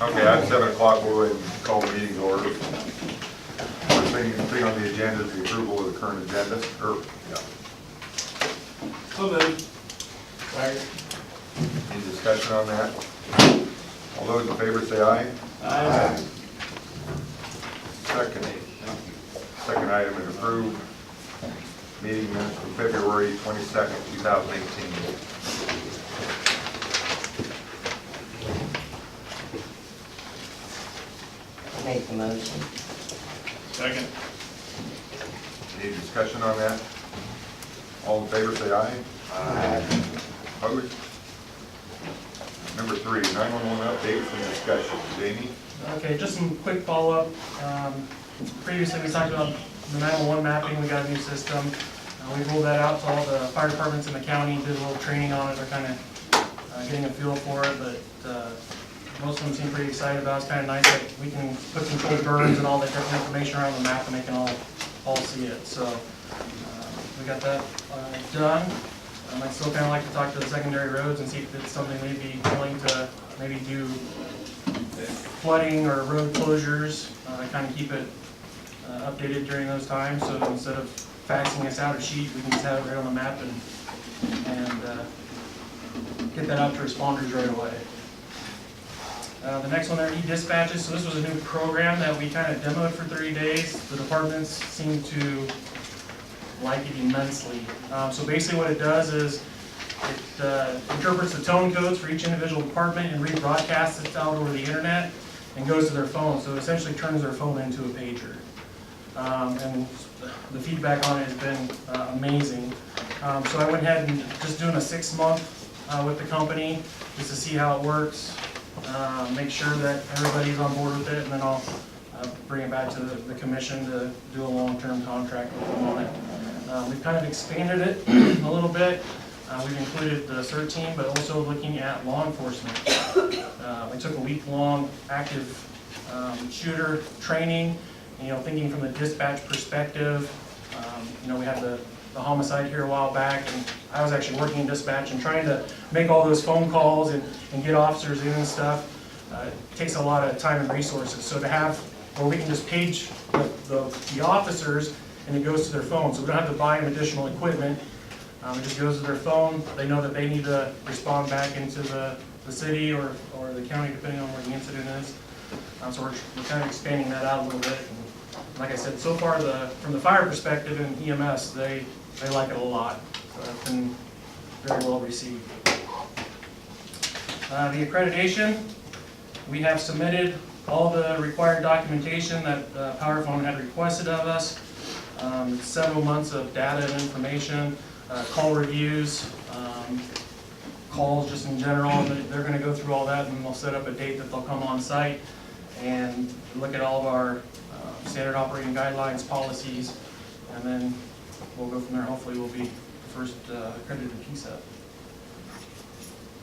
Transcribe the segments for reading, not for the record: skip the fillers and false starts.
Okay, at 7 o'clock, we'll go ahead and call the meeting to order. First thing on the agenda is the approval of the current agenda, So moved. Any discussion on that? All those in favor say aye. Aye. Second item is approved meeting minutes from February 22nd, 2018. Make the motion. Second. Any discussion on that? All in favor say aye. Aye. Opposed? Number 3, 911 updates and discussion. Jamie? Okay, just some quick follow-up. Previously, we talked about the 911 mapping. We got a new system. We rolled that out to all the fire departments in the county, did a little training on it. They're kind of getting a feel for it, but most of them seem pretty excited about it. It's kind of nice that we can put controlled burns and all that different information around the map and they can all see it. So we got that done. I'd still kind of like to talk to the secondary roads and see if it's something they'd be willing to maybe do flooding or road closures, kind of keep it updated during those times. So instead of faxing us out a sheet, we can just have it right on the map and get that out to responders right away. The next one are e-dispatches. So this was a new program that we kind of demoed for 30 days. The departments seem to like it immensely. So basically what it does is it interprets the tone codes for each individual department and rebroadcasts it out over the internet and goes to their phone. So it essentially turns their phone into a pager. And the feedback on it has been amazing. So I went ahead and just doing a 6-month with the company just to see how it works, make sure that everybody's on board with it, and then I'll bring it back to the commission to do a long-term contract with them on it. We've kind of expanded it a little bit. We've included the CERT team, but also looking at law enforcement. We took a week-long active shooter training, thinking from the dispatch perspective. We had the homicide here a while back, and I was actually working in dispatch and trying to make all those phone calls and get officers in and stuff. It takes a lot of time and resources. So to have where we can just page the officers and it goes to their phone, so we don't have to buy them additional equipment. It just goes to their phone. They know that they need to respond back into the city or the county, depending on where the incident is. So we're kind of expanding that out a little bit. And like I said, so far from the fire perspective and EMS, they like it a lot. So it's been very well received. The accreditation, we have submitted all the required documentation that PowerPhone had requested of us. Several months of data and information, call reviews, calls just in general. They're going to go through all that, and they'll set up a date that they'll come on site and look at all of our standard operating guidelines, policies, and then we'll go from there. Hopefully we'll be the first accredited PSEP.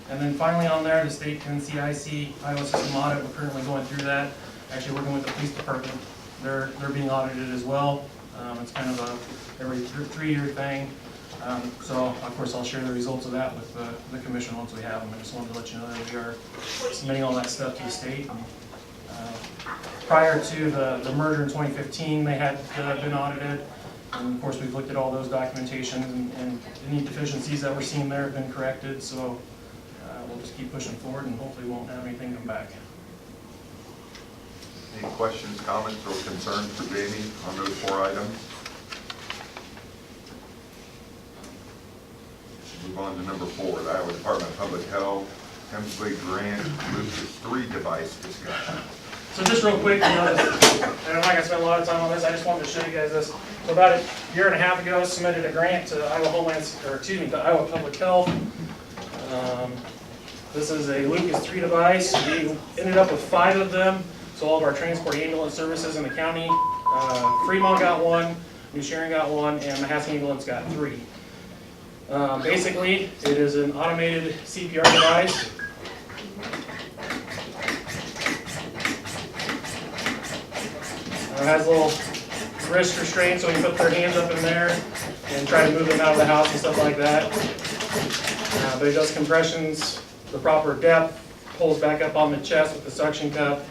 And then finally on there, the state NCIC Iowa System Audit. We're currently going through that. Actually working with the police department. They're being audited as well. It's kind of a every 3-year thing. So of course I'll share the results of that with the commission once we have them. I just wanted to let you know that we are submitting all that stuff to the state. Prior to the merger in 2015, they had been audited. And of course we've looked at all those documentations and any deficiencies that we're seeing there have been corrected. So we'll just keep pushing forward and hopefully won't have anything come back. Any questions, comments, or concerns for Jamie on those 4 items? Move on to number 4, the Iowa Department of Public Health, Hemsley Grant, Lucas 3 device discussion. So just real quick, and I'm not going to spend a lot of time on this, I just wanted to show you guys this. So about a year and a half ago, I submitted a grant to to Iowa Public Health. This is a Lucas 3 device. We ended up with 5 of them. So all of our transport ambulance services in the county, Fremont got 1, New Sharon got 1, and Mahaska Ambulance got 3. Basically, it is an automated CPR device. It has a little wrist restraint, so you put their hands up in there and try to move them out of the house and stuff like that. But it does compressions the proper depth, pulls back up on the chest with the suction cup,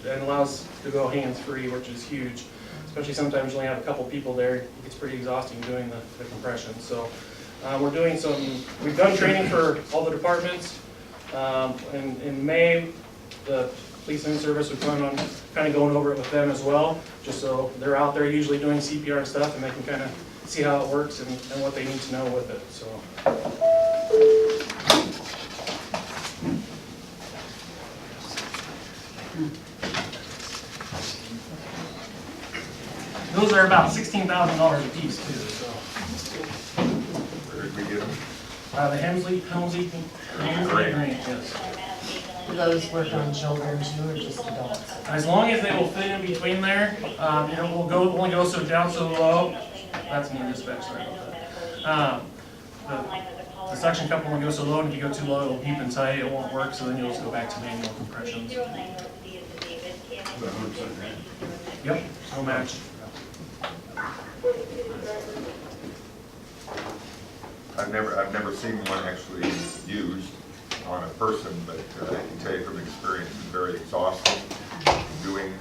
and allows to go hands-free, which is huge. Especially sometimes you only have a couple people there, it gets pretty exhausting doing the compression. So we're doing we've done training for all the departments. In May, the police and service, we plan on kind of going over it with them as well, just so they're out there usually doing CPR and stuff, and they can kind of see how it works and what they need to know with it. So. Those are about $16,000 a piece too. So. Where did we get them? The Helmsley Grant, yes. Do those work on children too, or just adults? As long as they will fit in between there, we'll only go down so low. That's me dispatch, sorry about that. The suction cup will only go so low, and if you go too low, it'll deep and tight, it won't work, so then you'll just go back to manual compressions. Yep, no match. I've never seen one actually used on a person, but I can tell you from experience, it's very exhausting doing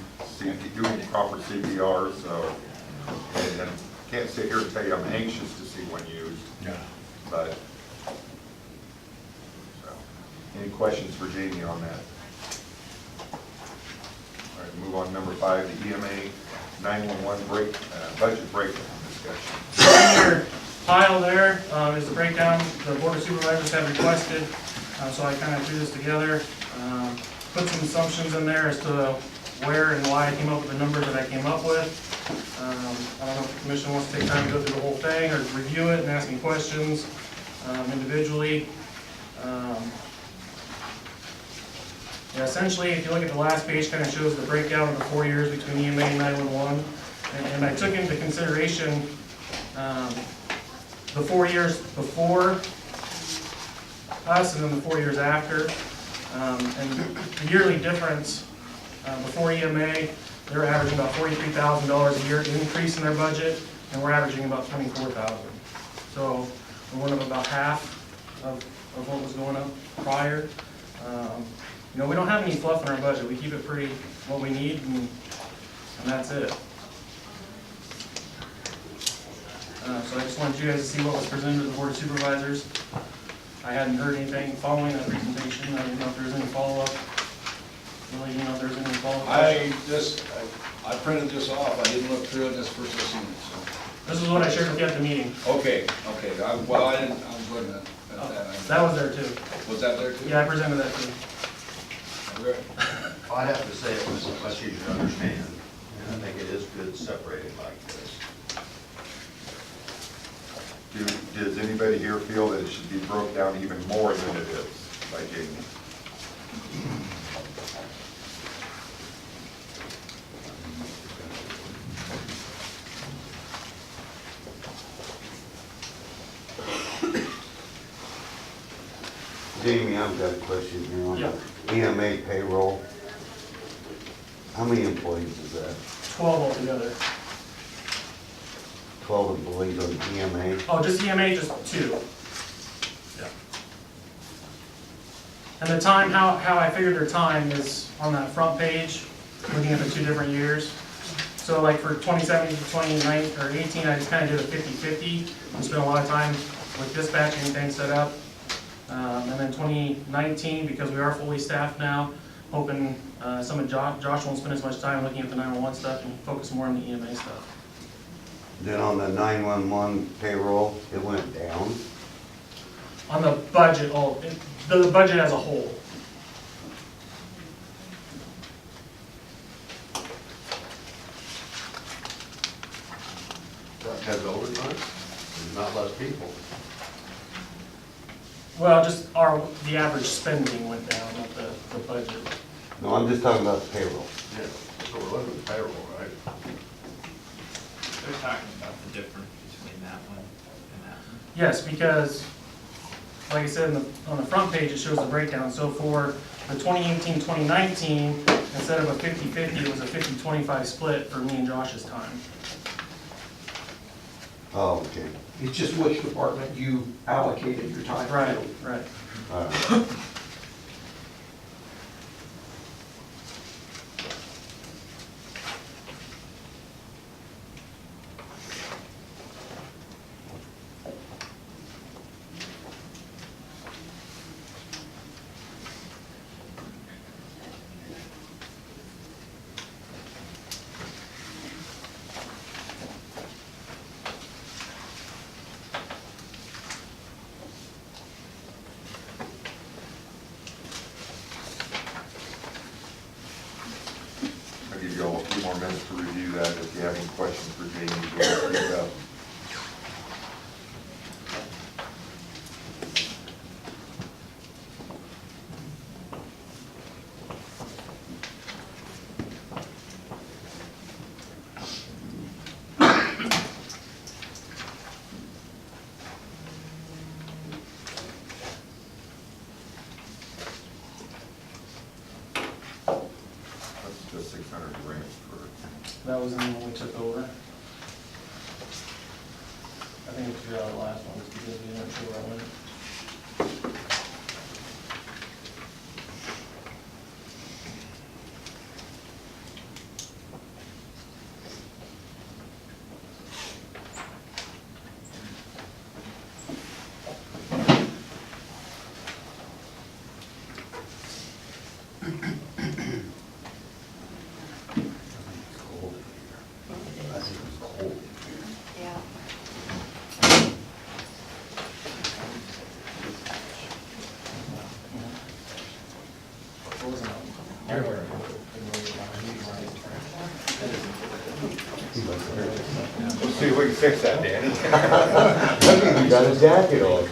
proper CPR. So, and can't sit here and tell you I'm anxious to see one used. Yeah. But so, any questions for Jamie on that? All right, move on to number 5, the EMA 911 budget breakdown discussion. In your pile there is the breakdown the Board of Supervisors have requested. So I kind of threw this together, put some assumptions in there as to where and why I came up with the numbers that I came up with. I don't know if the commission wants to take time to go through the whole thing or review it and ask me questions individually. Yeah, essentially, if you look at the last page, kind of shows the breakdown of the 4 years between EMA and 911. And I took into consideration the 4 years before us and then the 4 years after. And the yearly difference before EMA, they were averaging about $43,000 a year increase in their budget, and we're averaging about $24,000. So we went up about half of what was going up prior. We don't have any fluff in our budget. We keep it pretty what we need, and that's it. So I just wanted you guys to see what was presented to the Board of Supervisors. I hadn't heard anything following that presentation. I didn't know if there was any follow-up. Really didn't know if there was any follow-up. I printed this off, I didn't look through it this first seen it, so. This is what I shared with you at the meeting. Okay, I was looking at that. That was there too. Was that there too? Yeah, I presented that too. Okay. I have to say it was much easier to understand, and I think it is good separated like this. Does anybody here feel that it should be broke down even more than it is by Jamie? Jamie, I've got a question here on Yeah. the EMA payroll. How many employees is that? 12 altogether. 12 employees on EMA? Oh, just EMA, just 2. Yeah. And the time, how I figured their time is on that front page, looking at the 2 different years. So like for 2017 to 2019 or 18, I just kind of did a 50-50. We spent a lot of time with dispatching and things set up. And then 2019, because we are fully staffed now, hoping some of Josh won't spend as much time looking at the 911 stuff and focus more on the EMA stuff. Then on the 911 payroll, it went down. On the budget, the budget as a whole. That has overtime, and not less people. Well, just the average spending went down, not the budget. No, I'm just talking about the payroll. Yeah, so we're looking at the payroll, right? They're talking about the difference between that one and that one. Yes, because, like I said, on the front page, it shows the breakdown. So for the 2018-2019, instead of a 50-50, it was a 50-25 split for me and Josh's time. Oh, okay. It's just which department you allocated your time to. Right, right. All right. I'll give you all a few more minutes to review that. If you have any questions for Jamie, go speak up. That's just 600 grants for, That was in the one we took over. I think it's the last one, just because we weren't sure where I went. Cold in here. I think it's cold in here. Yeah. What was it? let's see if we can fix that, Danny. Look, he got his jacket on.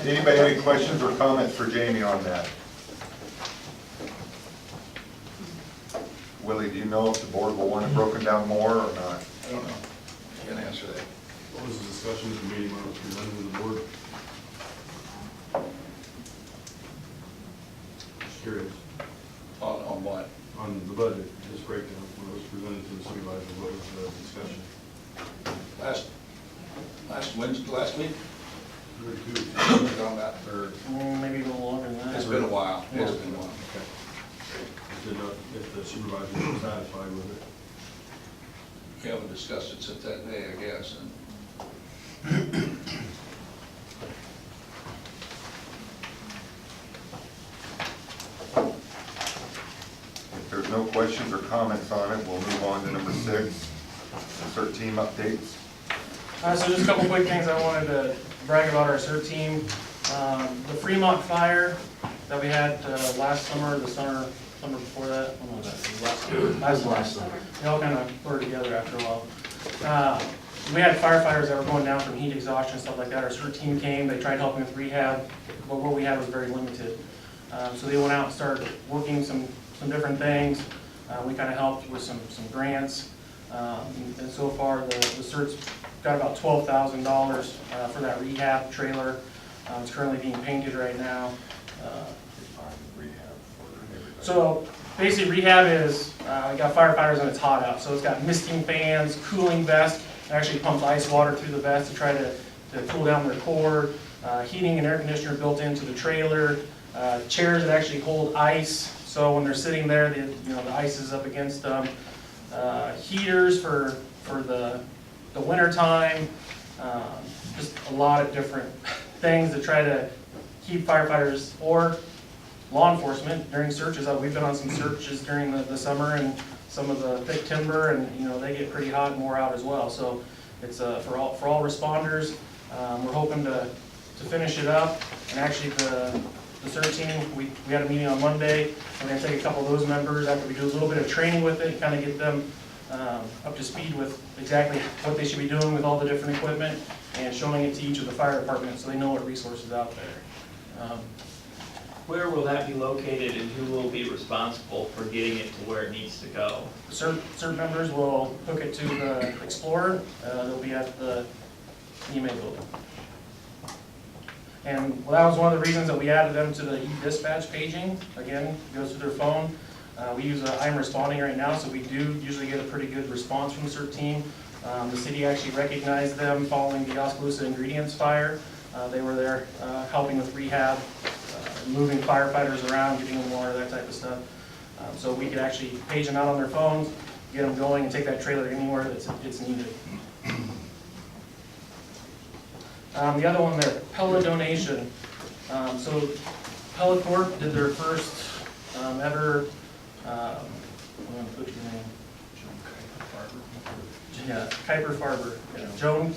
Anybody have any questions or comments for Jamie on that? Willie, do you know if the board will want it broken down more or not? I don't know. Can't answer that. What was the discussion at the meeting when it was presented to the board? Just curious, On what? on the budget, this breakdown, when it was presented to the supervisor, what was the discussion? Last Wednesday, last week? Or two? On that, or, Maybe a little longer than that. it's been a while. It's been a while. Okay. Did not, if the supervisor was satisfied with it? We haven't discussed it since that day, I guess, and If there's no questions or comments on it, we'll move on to number 6, insert team updates. So just a couple quick things I wanted to brag about our CERT team. The Fremont fire that we had last summer, the summer before that, when was that? Last summer. They all kind of blurred together after a while. We had firefighters that were going down from heat exhaustion and stuff like that. Our CERT team came, they tried helping with rehab, but what we had was very limited. So they went out and started working some different things. We kind of helped with some grants. And so far, the CERT's got about $12,000 for that rehab trailer. It's currently being painted right now. So basically rehab is, we got firefighters and it's hot out. So it's got misting fans, cooling vest. It actually pumps ice water through the vest to try to cool down their core. Heating and air conditioner built into the trailer. Chairs that actually hold ice. So when they're sitting there, the ice is up against them. Heaters for the winter time. Just a lot of different things to try to keep firefighters or law enforcement during searches. We've been on some searches during the summer and some of the thick timber, and they get pretty hot and wore out as well. So it's for all responders. We're hoping to finish it up. And actually the CERT team, we had a meeting on Monday. We're going to take a couple of those members after we do a little bit of training with it, kind of get them up to speed with exactly what they should be doing with all the different equipment and showing it to each of the fire departments so they know what resources out there. Where will that be located and who will be responsible for getting it to where it needs to go? CERT members will hook it to the Explorer. They'll be at the EMA building. And that was one of the reasons that we added them to the e-dispatch paging. Again, it goes to their phone. We use I'm Responding right now, so we do usually get a pretty good response from the CERT team. The city actually recognized them following the Oskaloosa Ingredients fire. They were there helping with rehab, moving firefighters around, getting them water, that type of stuff. So we could actually page them out on their phones, get them going, and take that trailer anywhere that it's needed. The other one there, Pella donation. So Pella Corp did their first ever, I'm gonna put your name. Yeah, Kuiper Farber, Joan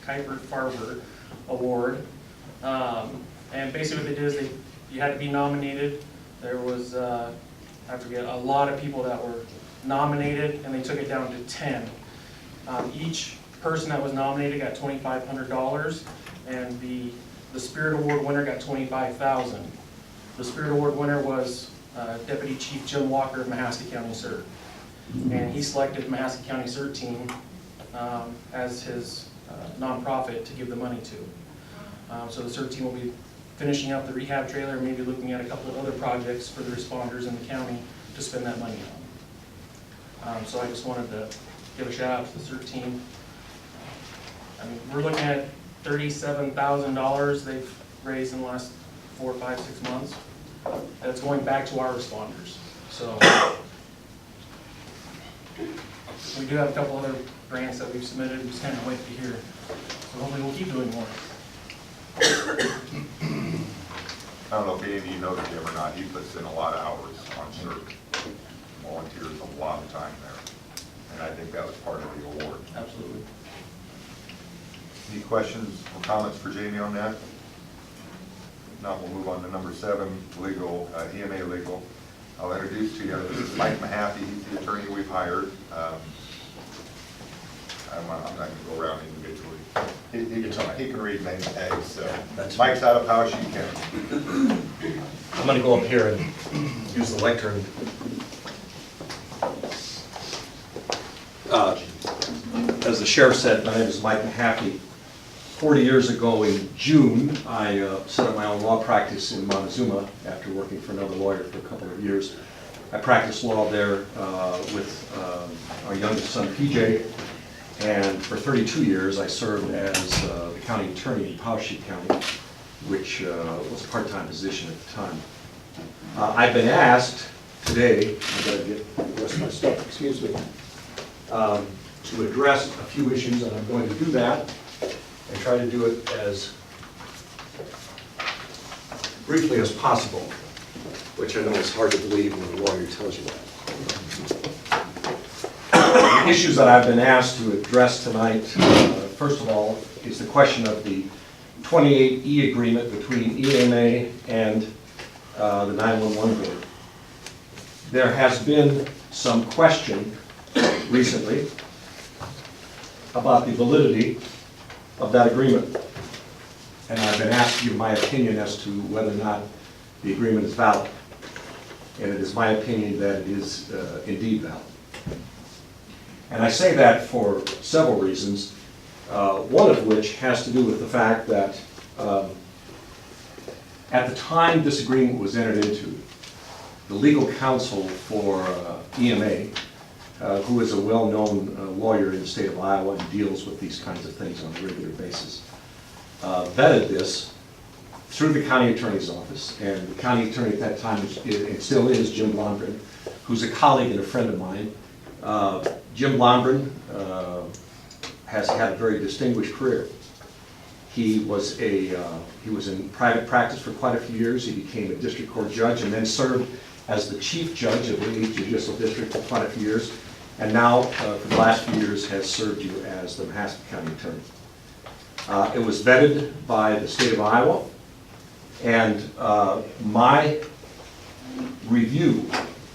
Kuiper Farber Award. And basically what they did is you had to be nominated. There was, I forget, a lot of people that were nominated, and they took it down to 10. Each person that was nominated got $2,500, and the Spirit Award winner got $25,000. The Spirit Award winner was Deputy Chief Jim Walker of Mahaska County CERT. And he selected the Mahaska County CERT team as his nonprofit to give the money to. So the CERT team will be finishing up the rehab trailer, maybe looking at a couple of other projects for the responders in the county to spend that money on. So I just wanted to give a shout out to the CERT team. I mean, we're looking at $37,000 they've raised in the last 4, 5, 6 months. That's going back to our responders. So we do have a couple other grants that we've submitted, we just kind of wait to hear. So hopefully we'll keep doing more. I don't know if any of you know Jim or not, he puts in a lot of hours on CERT. Volunteers a lot of time there. And I think that was part of the award. Absolutely. Any questions or comments for Jamie on that? If not, we'll move on to number 7, legal, EMA legal. I'll introduce to you, this is Mike Mahaffey, he's the attorney we've hired. I'm not going to go around individually. He can read name tags, so. Mike's out of Powashik County. I'm going to go up here and use the lectern. As the sheriff said, my name is Mike Mahaffey. 40 years ago in June, I set up my own law practice in Montezuma after working for another lawyer for a couple of years. I practiced law there with our youngest son, PJ, and for 32 years I served as the county attorney in Powashik County, which was a part-time position at the time. I've been asked today, I've got to get the rest of my stuff, excuse me, to address a few issues, and I'm going to do that and try to do it as briefly as possible, which I know is hard to believe when a lawyer tells you that. The issues that I've been asked to address tonight, first of all, is the question of the 28E agreement between EMA and the 911 board. There has been some question recently about the validity of that agreement. And I've been asked to give my opinion as to whether or not the agreement is valid. And it is my opinion that it is indeed valid. And I say that for several reasons, one of which has to do with the fact that at the time this agreement was entered into, the legal counsel for EMA, who is a well-known lawyer in the state of Iowa and deals with these kinds of things on a regular basis, vetted this through the county attorney's office. And the county attorney at that time, it still is Jim Blomgren, who's a colleague and a friend of mine. Jim Blomgren has had a very distinguished career. He was in private practice for quite a few years. He became a district court judge and then served as the chief judge of the 8th Judicial District for quite a few years, and now, for the last few years, has served you as the Mahaska County Attorney. It was vetted by the state of Iowa, and my review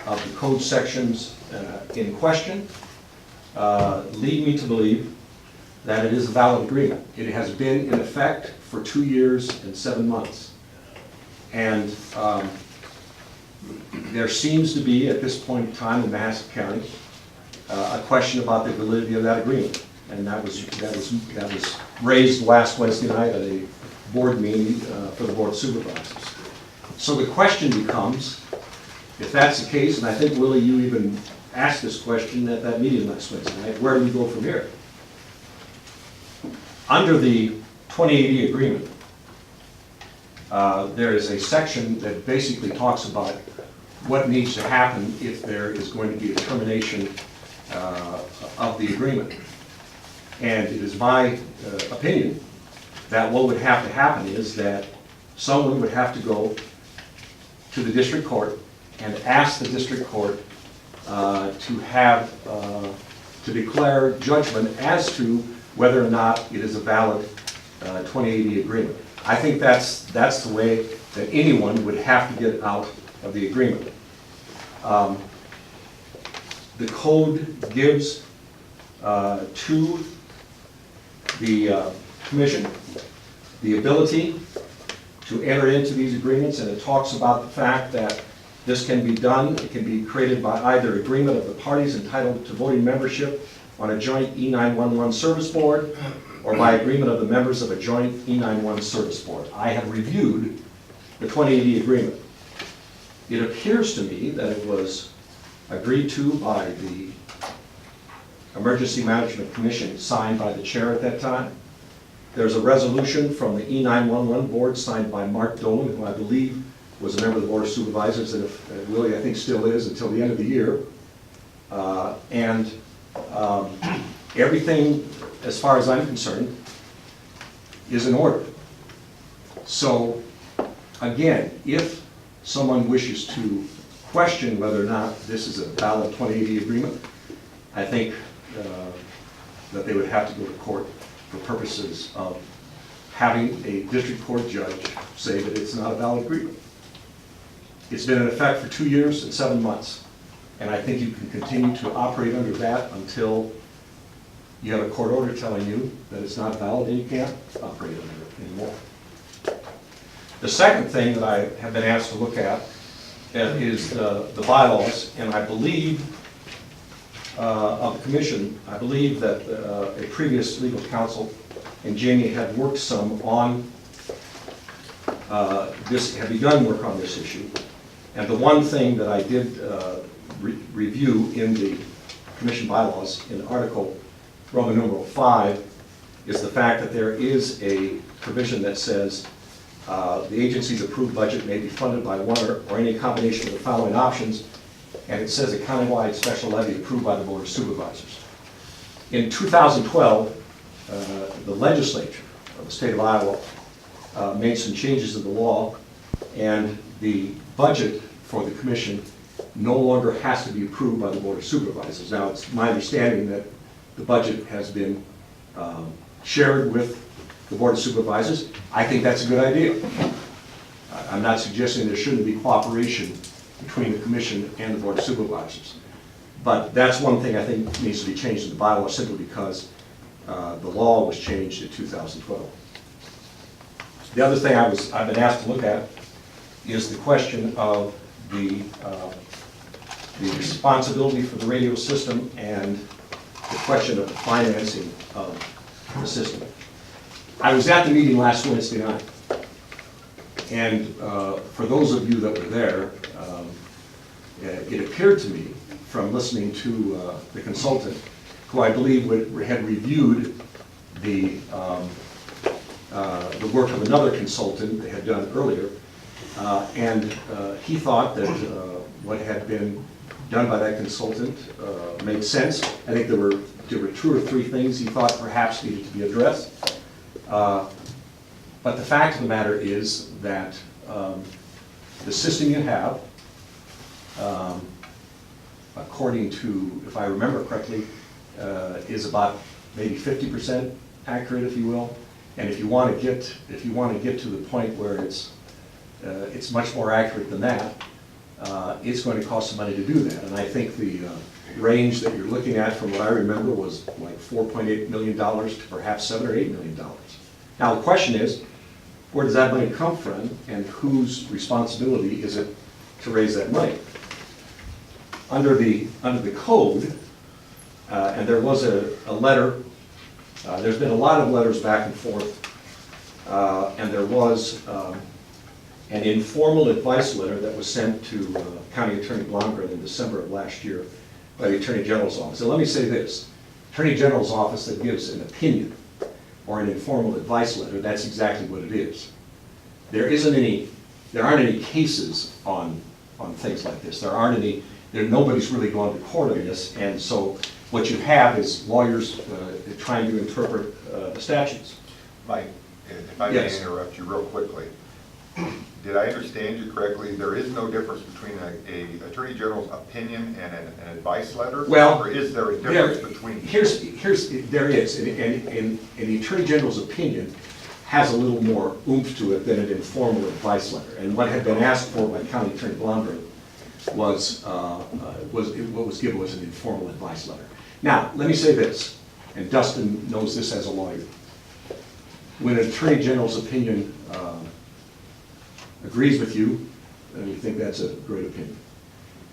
of the code sections in question lead me to believe that it is a valid agreement. It has been in effect for 2 years and 7 months. And there seems to be, at this point in time in Mahaska County, a question about the validity of that agreement. And that was raised last Wednesday night at a board meeting for the Board of Supervisors. So the question becomes, if that's the case, and I think, Willie, you even asked this question at that meeting last Wednesday night, where do we go from here? Under the 2080 agreement, there is a section that basically talks about what needs to happen if there is going to be a termination of the agreement. And it is my opinion that what would have to happen is that someone would have to go to the district court and ask the district court to declare judgment as to whether or not it is a valid 2080 agreement. I think that's the way that anyone would have to get out of the agreement. The code gives to the commission the ability to enter into these agreements, and it talks about the fact that this can be done, it can be created by either agreement of the parties entitled to voting membership on a joint E911 service board, or by agreement of the members of a joint E911 service board. I have reviewed the 2080 agreement. It appears to me that it was agreed to by the Emergency Management Commission, signed by the chair at that time. There's a resolution from the E911 board signed by Mark Dolan, who I believe was a member of the Board of Supervisors, and if Willie, I think, still is until the end of the year. Everything, as far as I'm concerned, is in order. So, again, if someone wishes to question whether or not this is a valid 2080 agreement, I think that they would have to go to court for purposes of having a district court judge say that it's not a valid agreement. It's been in effect for 2 years and 7 months, and I think you can continue to operate under that until you have a court order telling you that it's not valid and you can't operate under it anymore. The second thing that I have been asked to look at is the bylaws, and I believe of the commission, I believe that a previous legal counsel and Jamie had worked some on this, had begun work on this issue. And the one thing that I did review in the commission bylaws in Article Roman numeral 5 is the fact that there is a provision that says the agency's approved budget may be funded by one or any combination of the following options, and it says a countywide special levy approved by the Board of Supervisors. In 2012, the legislature of the state of Iowa made some changes in the law, and the budget for the commission no longer has to be approved by the Board of Supervisors. Now, it's my understanding that the budget has been shared with the Board of Supervisors. I think that's a good idea. I'm not suggesting there shouldn't be cooperation between the commission and the Board of Supervisors. But that's one thing I think needs to be changed in the bylaw, simply because the law was changed in 2012. The other thing I've been asked to look at is the question of the responsibility for the radio system and the question of the financing of the system. I was at the meeting last Wednesday night, and for those of you that were there, it appeared to me from listening to the consultant, who I believe had reviewed the work of another consultant they had done earlier, and he thought that what had been done by that consultant made sense. I think there were 2 or 3 things he thought perhaps needed to be addressed. But the fact of the matter is that the system you have, according to, if I remember correctly, is about maybe 50% accurate, if you will. And if you want to get to the point where it's much more accurate than that, it's going to cost some money to do that. And I think the range that you're looking at, from what I remember, was like $4.8 million to perhaps $7 or $8 million. Now the question is, where does that money come from, and whose responsibility is it to raise that money? Under the code, and there was a letter, there's been a lot of letters back and forth, and there was an informal advice letter that was sent to County Attorney Blomgren in December of last year by the Attorney General's office. And let me say this, Attorney General's office that gives an opinion or an informal advice letter, that's exactly what it is. There aren't any cases on things like this. Nobody's really gone to court on this, and so what you have is lawyers trying to interpret the statutes. Mike, if I may Yes. interrupt you real quickly. Did I understand you correctly? There is no difference between a Attorney General's opinion and an advice letter? Well, Or is there a difference between? There is, and the Attorney General's opinion has a little more oomph to it than an informal advice letter. And what had been asked for by County Attorney Blondren was what was given was an informal advice letter. Now, let me say this, and Dustin knows this as a lawyer. When an Attorney General's opinion agrees with you, then you think that's a great opinion.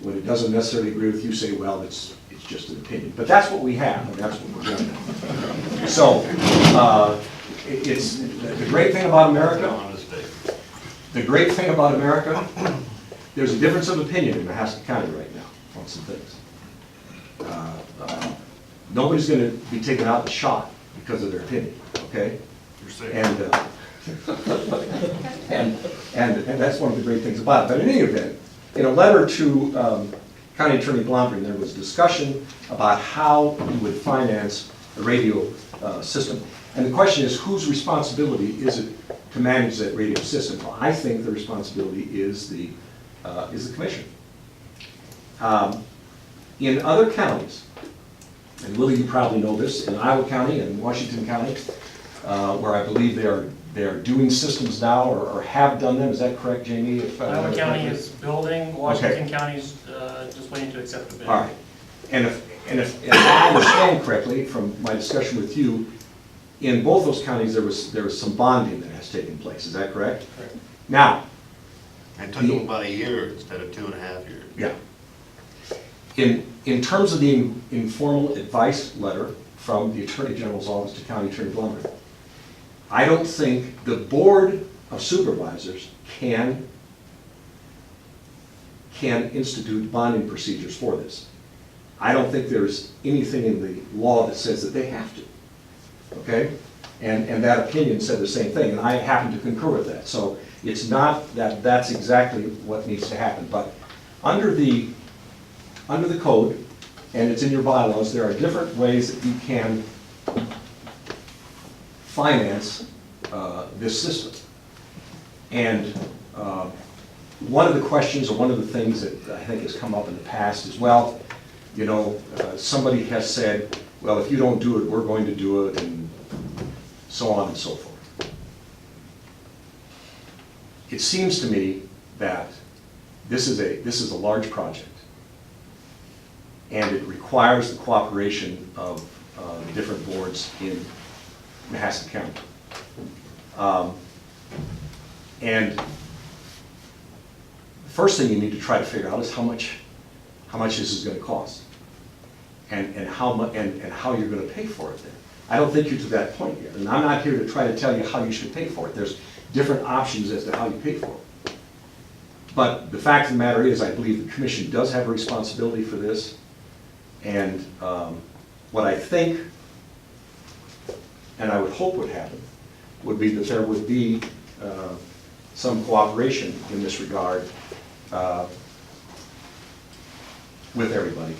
When it doesn't necessarily agree with you, say, well, it's just an opinion. But that's what we have, and that's what we're doing now. So, it's the great thing about America. The great thing about America, there's a difference of opinion in Mahaska County right now on some things. Nobody's going to be taken out and shot because of their opinion, okay? You're safe. And that's one of the great things about it. But in any event, in a letter to County Attorney Blondren, there was discussion about how you would finance the radio system. And the question is, whose responsibility is it to manage that radio system? Well, I think the responsibility is the commission. In other counties, and Willie, you probably know this, in Iowa County and Washington County, where I believe they are doing systems now or have done them. Is that correct, Jamie? Iowa County is building, Washington County's just waiting to accept the bid. All right. And if I understand correctly from my discussion with you, in both those counties, there was some bonding that has taken place. Is that correct? Correct. Now, It took them about a year instead of 2.5 years. yeah. In terms of the informal advice letter from the Attorney General's office to County Attorney Blondren, I don't think the Board of Supervisors can institute bonding procedures for this. I don't think there's anything in the law that says that they have to, okay? And that opinion said the same thing, and I happen to concur with that. So it's not that that's exactly what needs to happen, but under the code, and it's in your bylaws, there are different ways that you can finance this system. And one of the questions, or one of the things that I think has come up in the past is, well, you know, somebody has said, well, if you don't do it, we're going to do it, and so on and so forth. It seems to me that this is a large project, and it requires the cooperation of the different boards in Mahaska County. And the first thing you need to try to figure out is how much this is going to cost, and how you're going to pay for it then. I don't think you're to that point yet, and I'm not here to try to tell you how you should pay for it. There's different options as to how you pay for it. But the fact of the matter is, I believe the commission does have a responsibility for this, and what I think, and I would hope would happen, would be that there would be some cooperation in this regard with everybody.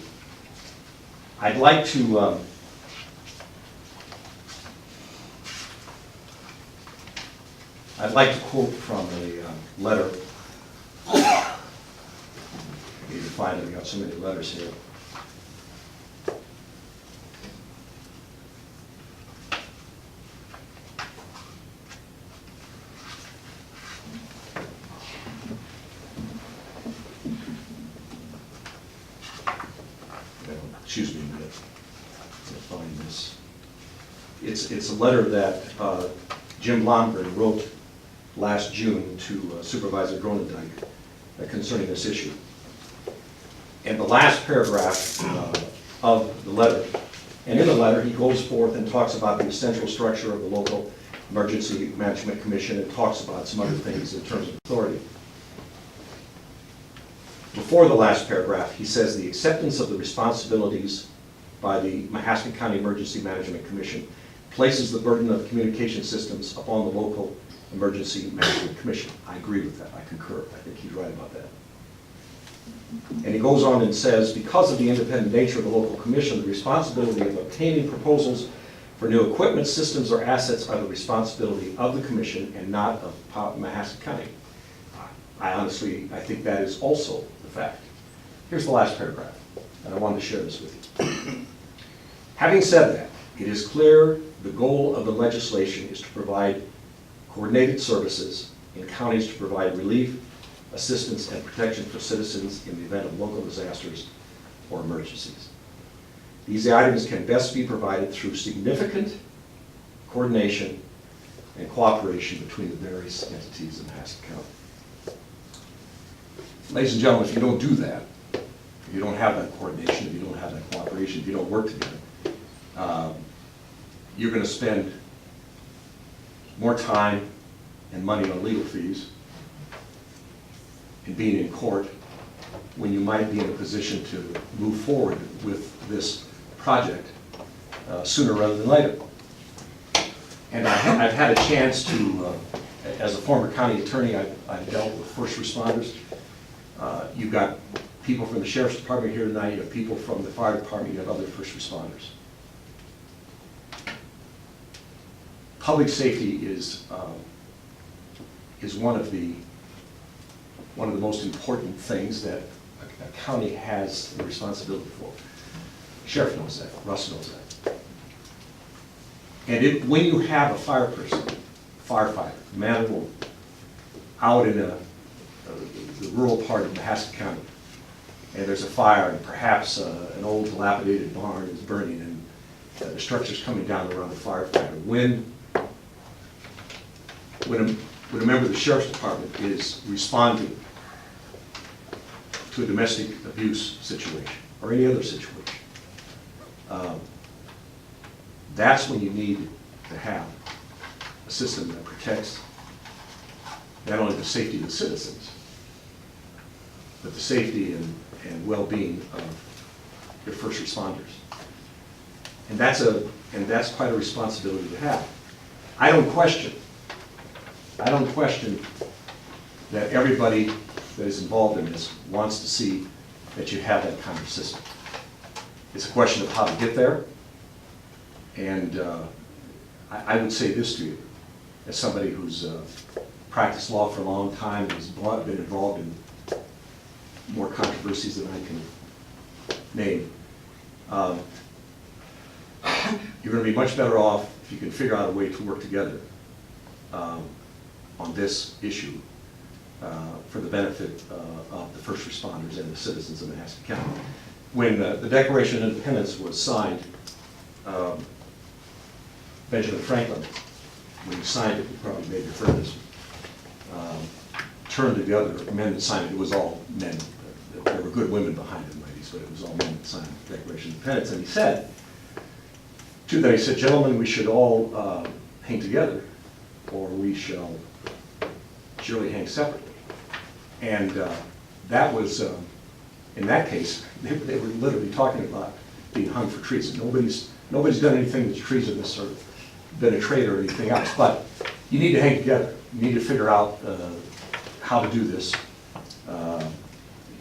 I'd like to quote from a letter. I need to find it, we got so many letters here. Excuse me a minute. I'll find this. It's a letter that Jim Blondren wrote last June to Supervisor Gronendijk concerning this issue. And the last paragraph of the letter, and in the letter he goes forth and talks about the essential structure of the local emergency management commission and talks about some other things in terms of authority. Before the last paragraph, he says the acceptance of the responsibilities by the Mahaska County Emergency Management Commission places the burden of communication systems upon the local emergency management commission. I agree with that, I concur, I think he's right about that. And he goes on and says, because of the independent nature of the local commission, the responsibility of obtaining proposals for new equipment, systems, or assets are the responsibility of the commission and not of Mahaska County. I honestly, I think that is also the fact. Here's the last paragraph, and I wanted to share this with you. Having said that, it is clear the goal of the legislation is to provide coordinated services in counties to provide relief, assistance, and protection for citizens in the event of local disasters or emergencies. These items can best be provided through significant coordination and cooperation between the various entities in Mahaska County. Ladies and gentlemen, if you don't do that, if you don't have that coordination, if you don't have that cooperation, if you don't work together, you're going to spend more time and money on legal fees and being in court when you might be in a position to move forward with this project sooner rather than later. And I've had a chance to, as a former county attorney, I've dealt with first responders. You've got people from the Sheriff's Department here tonight, you have people from the fire department, you have other first responders. Public safety is one of the most important things that a county has the responsibility for. Sheriff knows that, Russ knows that. And when you have a fire person, firefighter, man or woman, out in the rural part of Mahaska County, and there's a fire, and perhaps an old dilapidated barn is burning, and the structure's coming down around the firefighter. When a member of the Sheriff's Department is responding to a domestic abuse situation, or any other situation, that's when you need to have a system that protects not only the safety of the citizens, but the safety and well-being of your first responders. And that's quite a responsibility to have. I don't question that everybody that is involved in this wants to see that you have that kind of system. It's a question of how to get there. And I would say this to you, as somebody who's practiced law for a long time, has been involved in more controversies than I can name. You're going to be much better off if you can figure out a way to work together on this issue for the benefit of the first responders and the citizens of Mahaska County. When the Declaration of Independence was signed, Benjamin Franklin, when he signed it, you probably may have heard this, turned to the other men that signed it. It was all men. There were good women behind it, ladies, but it was all men that signed the Declaration of Independence. And he said, to them, he said, gentlemen, we should all hang together, or we shall surely hang separately. And that was, in that case, they were literally talking about being hung for treason. Nobody's done anything that's treasonous or been a traitor or anything else, but you need to hang together. You need to figure out how to do this.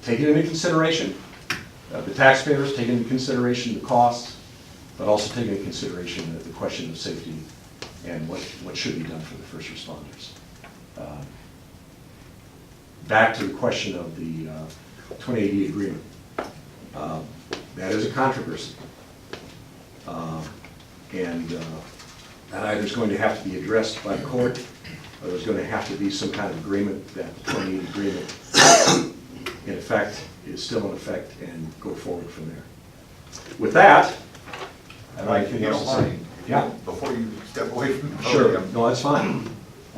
Taking into consideration the taxpayers, taking into consideration the costs, but also taking into consideration the question of safety and what should be done for the first responders. Back to the question of the 2080 agreement. That is a controversy. And that either is going to have to be addressed by the court, or there's going to have to be some kind of agreement that the 2080 agreement, in effect, is still in effect, and go forward from there. With that, I don't have anything else to say. Yeah. Before you step away from the Sure, podium, no, that's fine.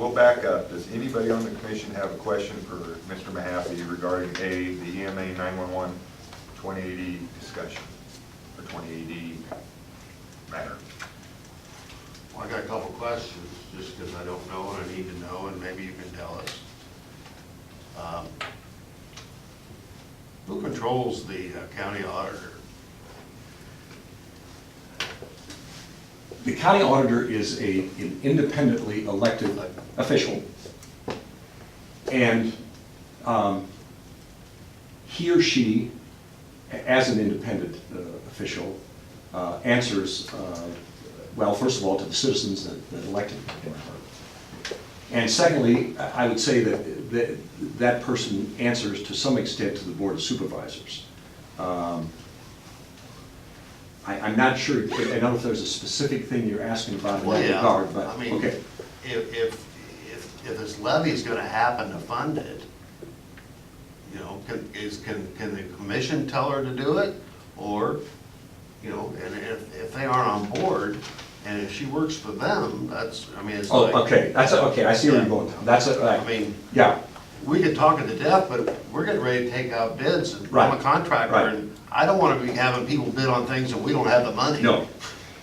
we'll back up. Does anybody on the commission have a question for Mr. Mahaffey regarding the EMA 911 2080 discussion, or 2080 matter? I got a couple questions, just because I don't know and I need to know, and maybe you can tell us. Who controls the county auditor? the county auditor is an independently elected official, and he or she, as an independent official, answers, well, first of all, to the citizens that elected him or her. And secondly, I would say that person answers to some extent to the Board of Supervisors. I'm not sure, I don't know if there's a specific thing you're asking about in Well, that yeah, regard, but, I mean, okay. if this levy's gonna happen to fund it, you know, can the commission tell her to do it? Or, you know, and if they aren't on board, and if she works for them, that's, I mean, it's Oh, like. okay, okay, I see where you're going now. That's, I mean, yeah, we could talk it to death, but we're getting ready to take out bids, and I'm Right, a contractor, right. and I don't wanna be having people bid on things and we don't have the money. no.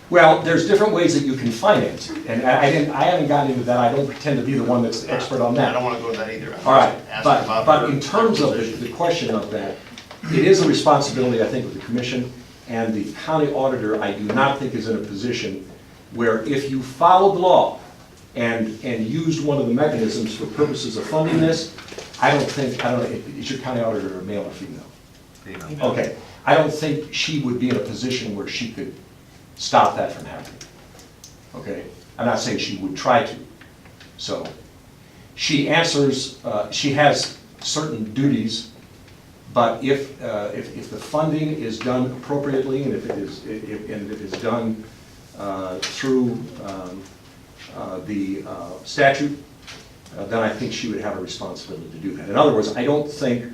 Well, there's different ways that you can finance it, and I haven't gotten into that, I don't pretend to be the one that's the expert on I that. don't wanna go to that either. I'm All right, just asking about but her in terms of position. the question of that, it is a responsibility, I think, of the commission, and the county auditor, I do not think is in a position where if you followed the law and used one of the mechanisms for purposes of funding this, I don't know, is your county auditor a male or female? Female. Okay, I don't think she would be in a position where she could stop that from happening. Okay, I'm not saying she would try to. So, she answers, she has certain duties, but if the funding is done appropriately, and if it is done through the statute, then I think she would have a responsibility to do that. In other words, I don't think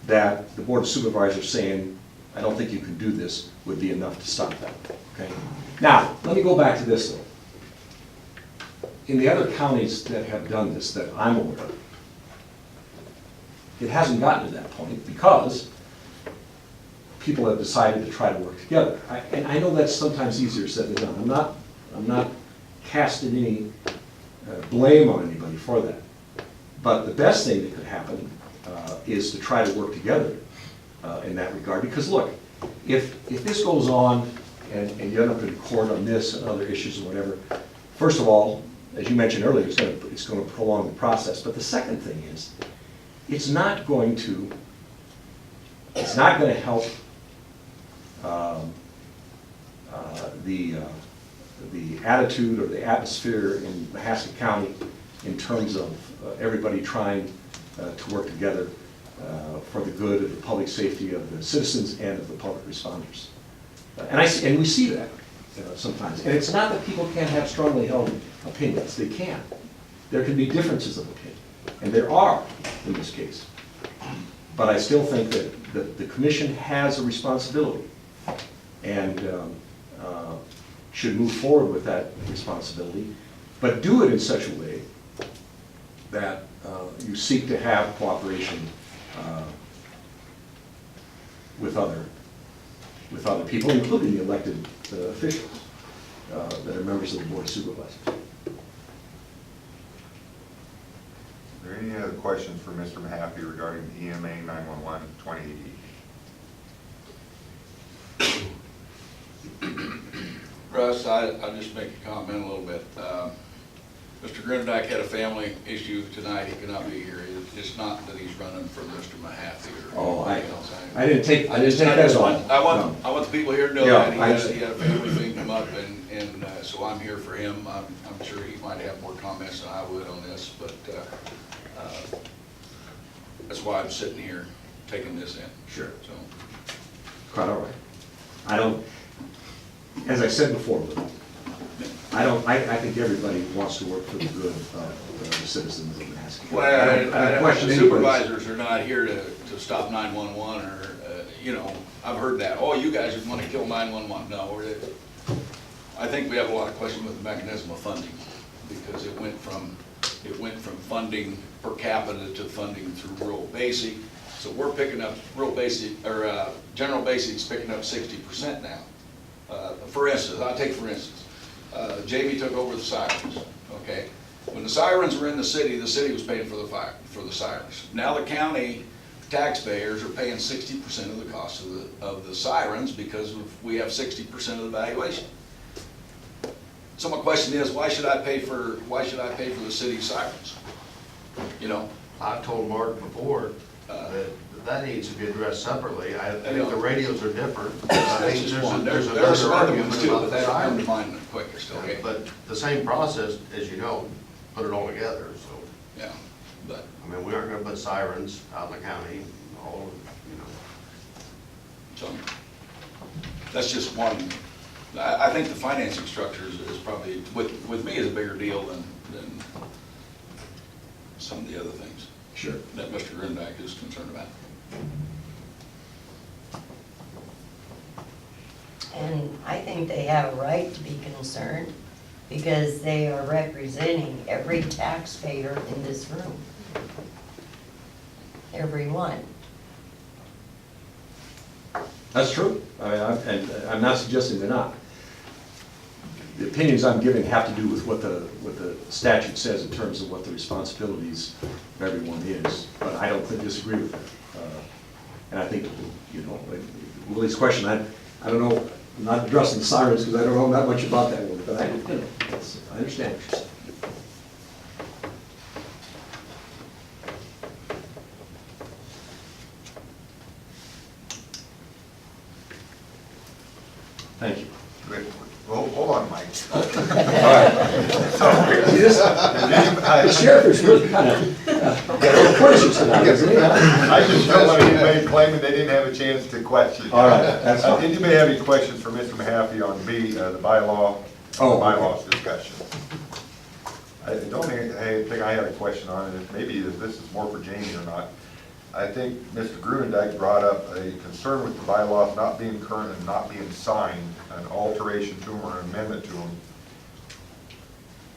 that the Board of Supervisors saying, I don't think you can do this, would be enough to stop that, okay? Now, let me go back to this, though. In the other counties that have done this, that I'm aware of, it hasn't gotten to that point because people have decided to try to work together. And I know that's sometimes easier said than done. I'm not casting any blame on anybody for that. But the best thing that could happen is to try to work together in that regard. Because look, if this goes on and you end up in court on this and other issues and whatever, first of all, as you mentioned earlier, it's going to prolong the process. But the second thing is, it's not going to help the attitude or the atmosphere in Mahaska County in terms of everybody trying to work together for the good of the public safety of the citizens and of the public responders. And we see that sometimes. And it's not that people can't have strongly held opinions. They can. There can be differences of opinion. And there are in this case. But I still think that the commission has a responsibility and should move forward with that responsibility, but do it in such a way that you seek to have cooperation with other people, including the elected officials that are members of the Board of Supervisors. Are there any other questions for Mr. Mahaffey regarding the EMA 911 2080? Russ, I'll just make a comment a little bit. Mr. Grindyke had a family issue tonight, he could not be here. It's not that he's running from Mr. Mahaffey or Oh, anything else. I didn't take that just at all. want- I want the people here to know Yeah, that he had a family thing come up, and so I'm here for him. I'm sure he might have more comments than I would on this, but that's why I'm sitting here taking this in. Sure. So, Quite all right. I don't, as I said before, I think everybody wants to work for the good of the citizens of Mahaska County. I don't question the anybody's- supervisors are not here to stop 911 or, I've heard that, oh, you guys just want to kill 911. No, I think we have a lot of questions with the mechanism of funding, because it went from funding per capita to funding through rural basic. So we're picking up rural basic, or general basic's picking up 60% now. For instance, for instance, Jamie took over the sirens, okay? When the sirens were in the city was paying for the sirens. Now the county taxpayers are paying 60% of the cost of the sirens because we have 60% of the valuation. So my question is, why should I pay for the city sirens? You know, I've told Mark before that needs to be addressed separately. I think the radios are different. I that's think just one. there's There are some another other ones argument too, about but the they don't come to siren. mind quickest, okay? But the same process, as you know, put it all together, so. Yeah, but, I mean, we aren't gonna put sirens out in the county, all, you know. so, that's just one. I think the financing structure is probably, with me, is a bigger deal than some of the other things Sure. that Mr. Grimback is concerned about. And I think they have a right to be concerned because they are representing every taxpayer in this room. Everyone. That's true. And I'm not suggesting they're not. The opinions I'm giving have to do with what the statute says in terms of what the responsibilities of everyone is. But I don't disagree with that. And I think, you know, Willie's question, I don't know, I'm not addressing the sirens because I don't know that much about that one, but I understand what you're saying. Thank you. Wait, hold on, Mike. The sheriff is really kind of cautious tonight, isn't he? I just don't want anybody claiming they didn't have a chance to question. All right, that's fine. Anybody have any questions for Mr. Mahaffey on B, the bylaw, Oh, bylaws discussion? I don't think I had a question on it, maybe this is more for Jamie or not. I think Mr. Gruendijk brought up a concern with the bylaws not being current and not being signed, an alteration to them or an amendment to them.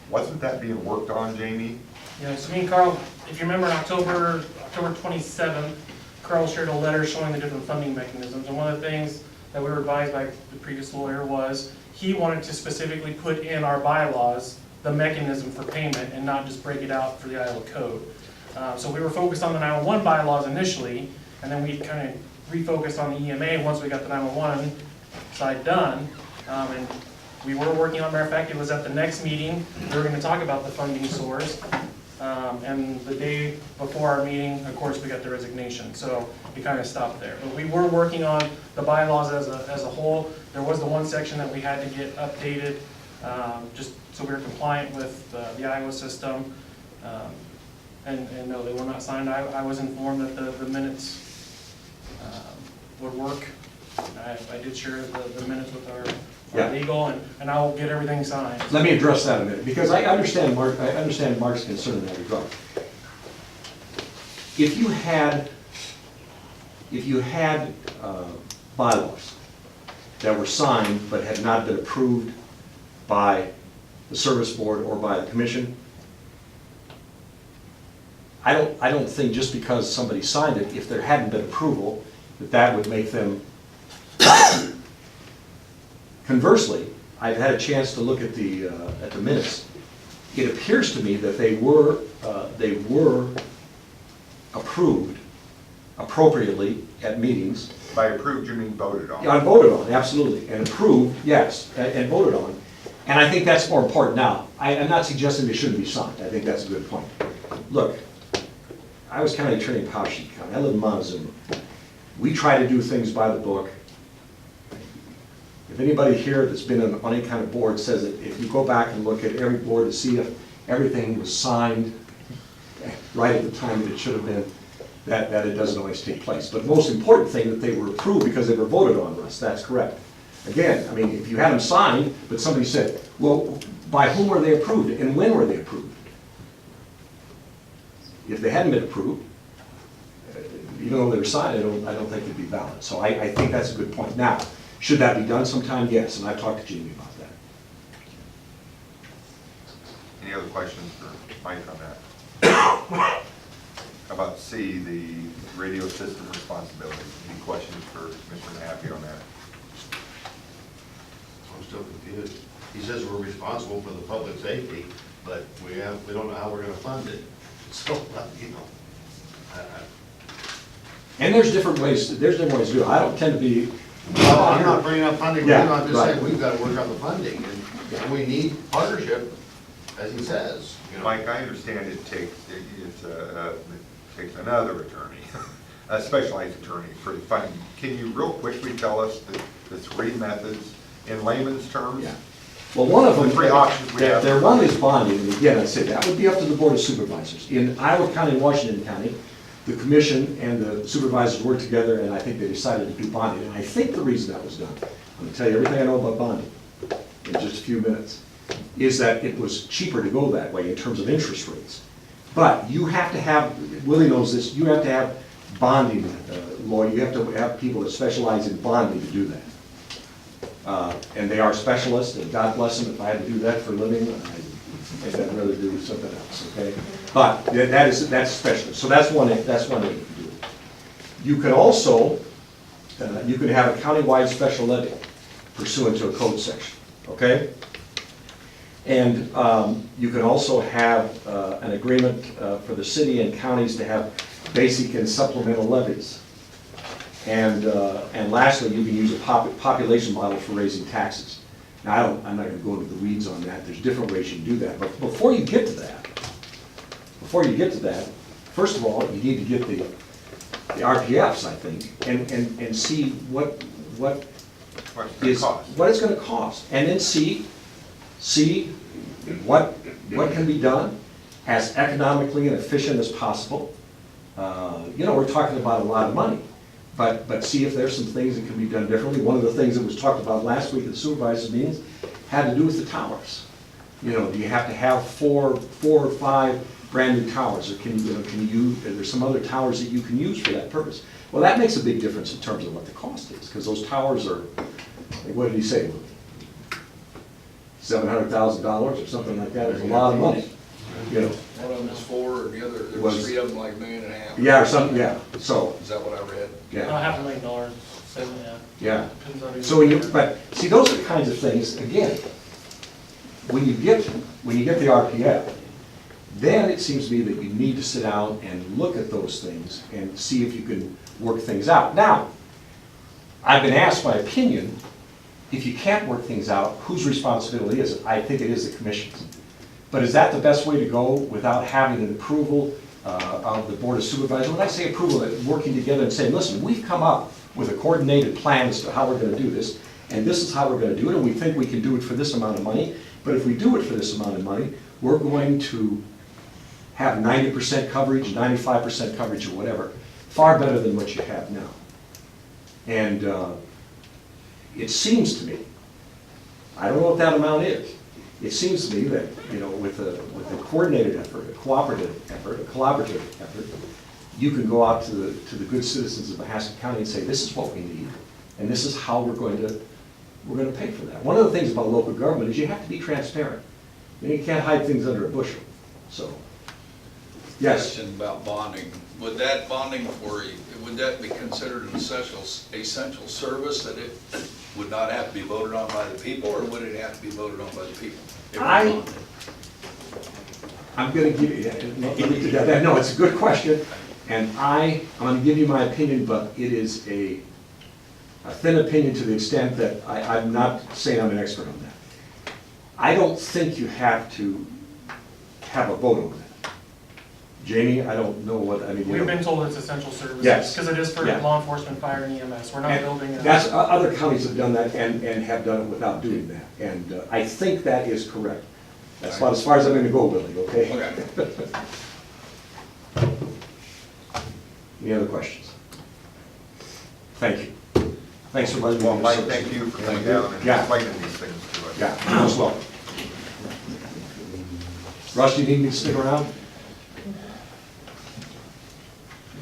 Wasn't that being worked on, Jamie? Yeah, so me and Carl, if you remember in October 27th, Carl shared a letter showing the different funding mechanisms. And one of the things that we were advised by the previous lawyer was he wanted to specifically put in our bylaws the mechanism for payment and not just break it out for the Iowa code. So we were focused on the 911 bylaws initially, and then we kind of refocused on the EMA once we got the 911 side done. And we were working on, matter of fact, it was at the next meeting, we were going to talk about the funding source. And the day before our meeting, of course, we got the resignation, so we kind of stopped there. But we were working on the bylaws as a whole. There was the one section that we had to get updated, just so we were compliant with the Iowa system. And no, they were not signed. I was informed that the minutes would work. I did share the minutes with our legal, and I will get everything signed. Let me address that a minute, because I understand Mark's concern in that regard. If you had bylaws that were signed but had not been approved by the service board or by the commission, I don't think just because somebody signed it, if there hadn't been approval, that would make them. Conversely, I've had a chance to look at the minutes. It appears to me that they were approved appropriately at meetings. By approved, you mean voted on? Yeah, I voted on, absolutely, and approved, yes, and voted on. And I think that's more important now. I'm not suggesting they shouldn't be signed. I think that's a good point. Look, I was county attorney in Powashik County. I live in Montezuma. We try to do things by the book. If anybody here that's been on any kind of board says that if you go back and look at every board to see if everything was signed right at the time that it should have been, that it doesn't always take place. But the most important thing, that they were approved because they were voted on, Russ. That's correct. Again, I mean, if you had them signed, but somebody said, well, by whom were they approved and when were they approved? If they hadn't been approved, even though they were signed, I don't think they'd be valid. So I think that's a good point. Now, should that be done sometime? Yes, and I've talked to Jamie about that. Any other questions for Mike on that? How about C, the radio system responsibilities? Any questions for Mr. Mahaffey on that? I'm still confused. He says we're responsible for the public safety, but we don't know how we're gonna fund it. So, you know, And there's different ways to do it. I don't tend to be Well, I'm not bringing up funding, Yeah, I'm just right. saying, we've gotta work on the funding, and we need partnership, as he says, you know. Mike, I understand it takes another attorney, a specialized attorney for the funding. Can you real quickly tell us the three methods in layman's terms? Yeah. Well, one of them, The three options we have. there one is bonding, and again, I said, that would be up to the Board of Supervisors. In Iowa County and Washington County, the commission and the supervisors worked together, and I think they decided to do bonding. And I think the reason that was done, I'm gonna tell you everything I know about bonding in just a few minutes, is that it was cheaper to go that way in terms of interest rates. But you have to have, Willie knows this, you have to have bonding lawyer, you have to have people that specialize in bonding to do that. And they are specialists, and God bless them, if I had to do that for a living, I'd rather do something else, okay? But that's specialist, so that's one way you can do it. You can also, you can have a countywide special levy pursuant to a code section, okay? And you can also have an agreement for the city and counties to have basic and supplemental levies. And lastly, you can use a population model for raising taxes. Now, I'm not going to go into the weeds on that. There's different ways you can do that. But before you get to that, first of all, you need to get the RPFs, I think, and see what it's going to cost, and then see what can be done as economically and efficient as possible. We're talking about a lot of money. But see if there's some things that can be done differently. One of the things that was talked about last week at the supervisors meetings had to do with the towers. Do you have to have four or five brand new towers, or can you there's some other towers that you can use for that purpose? Well, that makes a big difference in terms of what the cost is, because those towers are, what did he say, $700,000 or something like that. It's a lot of money. One of them is 4, and the other, there was 3 of them like $1.5 million. Yeah, or something, yeah, so, Is that what I read? yeah. $500,000, so, yeah. Yeah. Depends on who So you- but see, those are the kinds of things, again, when you get the RPF, then it seems to me that you need to sit down and look at those things and see if you can work things out. Now, I've been asked my opinion, if you can't work things out, whose responsibility is it? I think it is the commission's. But is that the best way to go without having an approval of the Board of Supervisors? When I say approval, working together and saying, listen, we've come up with a coordinated plan as to how we're going to do this, and this is how we're going to do it, and we think we can do it for this amount of money, but if we do it for this amount of money, we're going to have 90% coverage, 95% coverage, or whatever, far better than what you have now. And it seems to me, I don't know what that amount is, it seems to me that, with a coordinated effort, a cooperative effort, a collaborative effort, you can go out to the good citizens of Mahaska County and say, this is what we need, and this is how we're going to pay for that. One of the things about local government is you have to be transparent. You can't hide things under a bushel. So, yes. Question about bonding. Would that bonding would that be considered an essential service that it would not have to be voted on by the people, or would it have to be voted on by the people? I'm going to give you, no, it's a good question, and I'm going to give you my opinion, but it is a thin opinion to the extent that I'm not saying I'm an expert on that. I don't think you have to have a vote on that. Jamie, I don't know what, We've been told it's essential services. Yes. Because it is for Yeah. law enforcement, fire, and EMS. We're not And building it. that's, other counties have done that and have done it without doing that. And I think that is correct. That's about as far as I'm gonna go, Billy, okay? Okay. Any other questions? Thank you. Thanks for letting me. Well, Mike, thank you for coming down and Yeah. explaining these things to us. Yeah, you're most welcome. Russ, do you need me to stick around?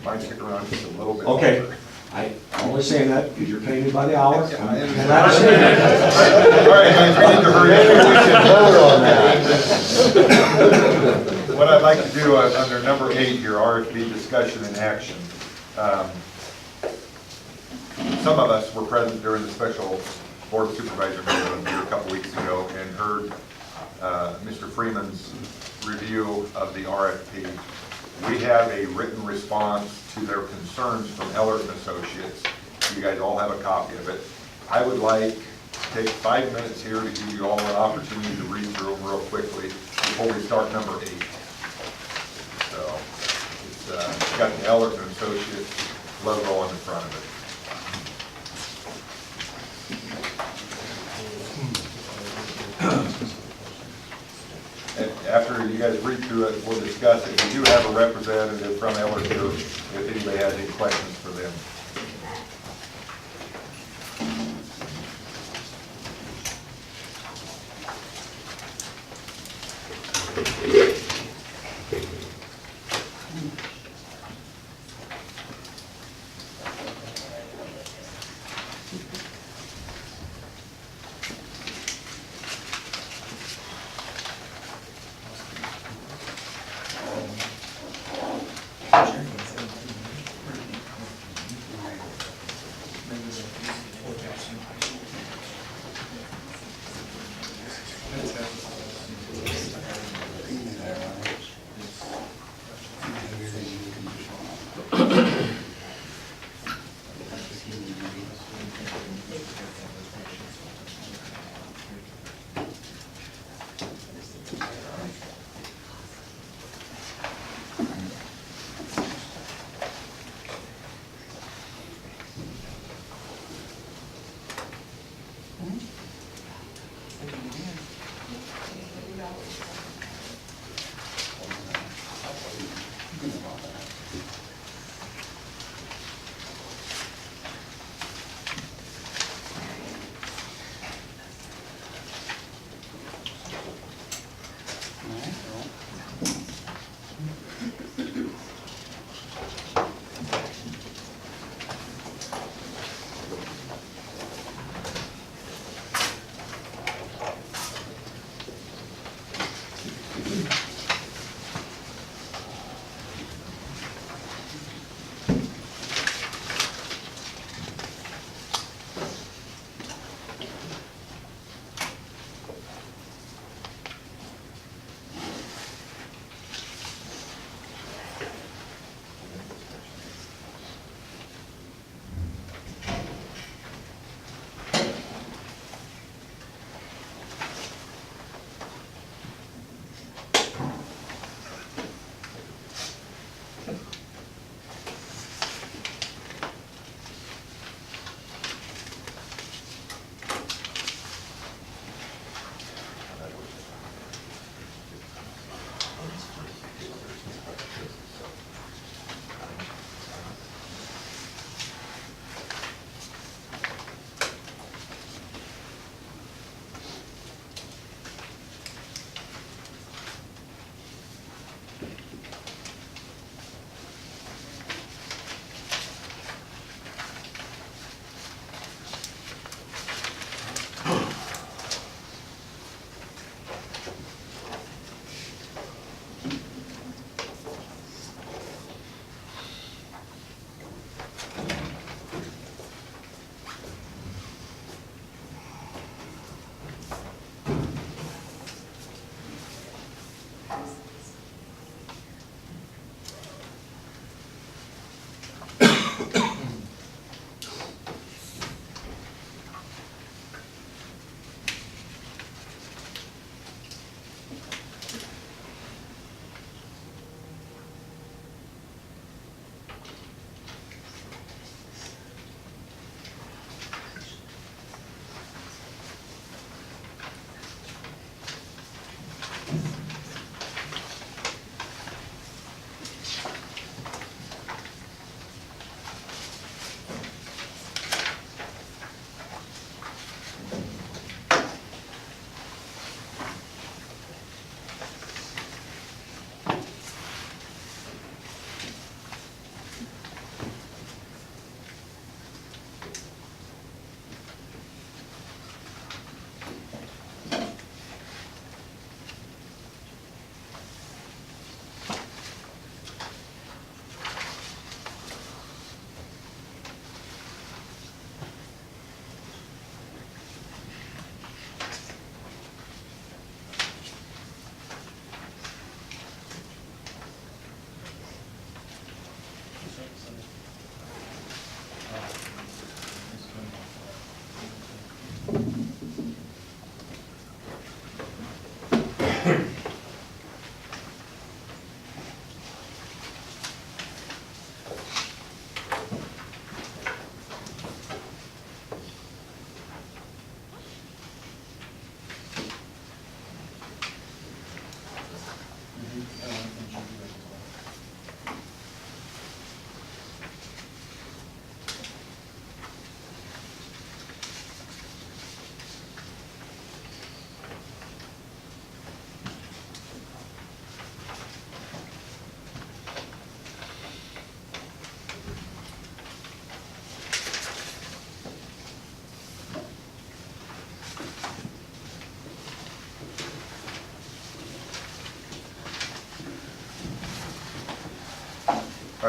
Might stick around just a little bit Okay. longer. I'm only saying that because you're paying me by the hour. Yeah, I understand. And All right, guys, we need to hurry up. What I'd like to do under number 8 here, RFP discussion and action. Some of us were present during the special Board of Supervisor meeting here a couple weeks ago and heard Mr. Freeman's review of the RFP. We have a written response to their concerns from Ellert and Associates. You guys all have a copy of it. I would like to take 5 minutes here to give you all an opportunity to read through them real quickly before we start number 8. So, it's got the Ellerton Associates logo on the front of it. And after you guys read through it, we'll discuss it. We do have a representative from Ellerton here if anybody has any questions for them.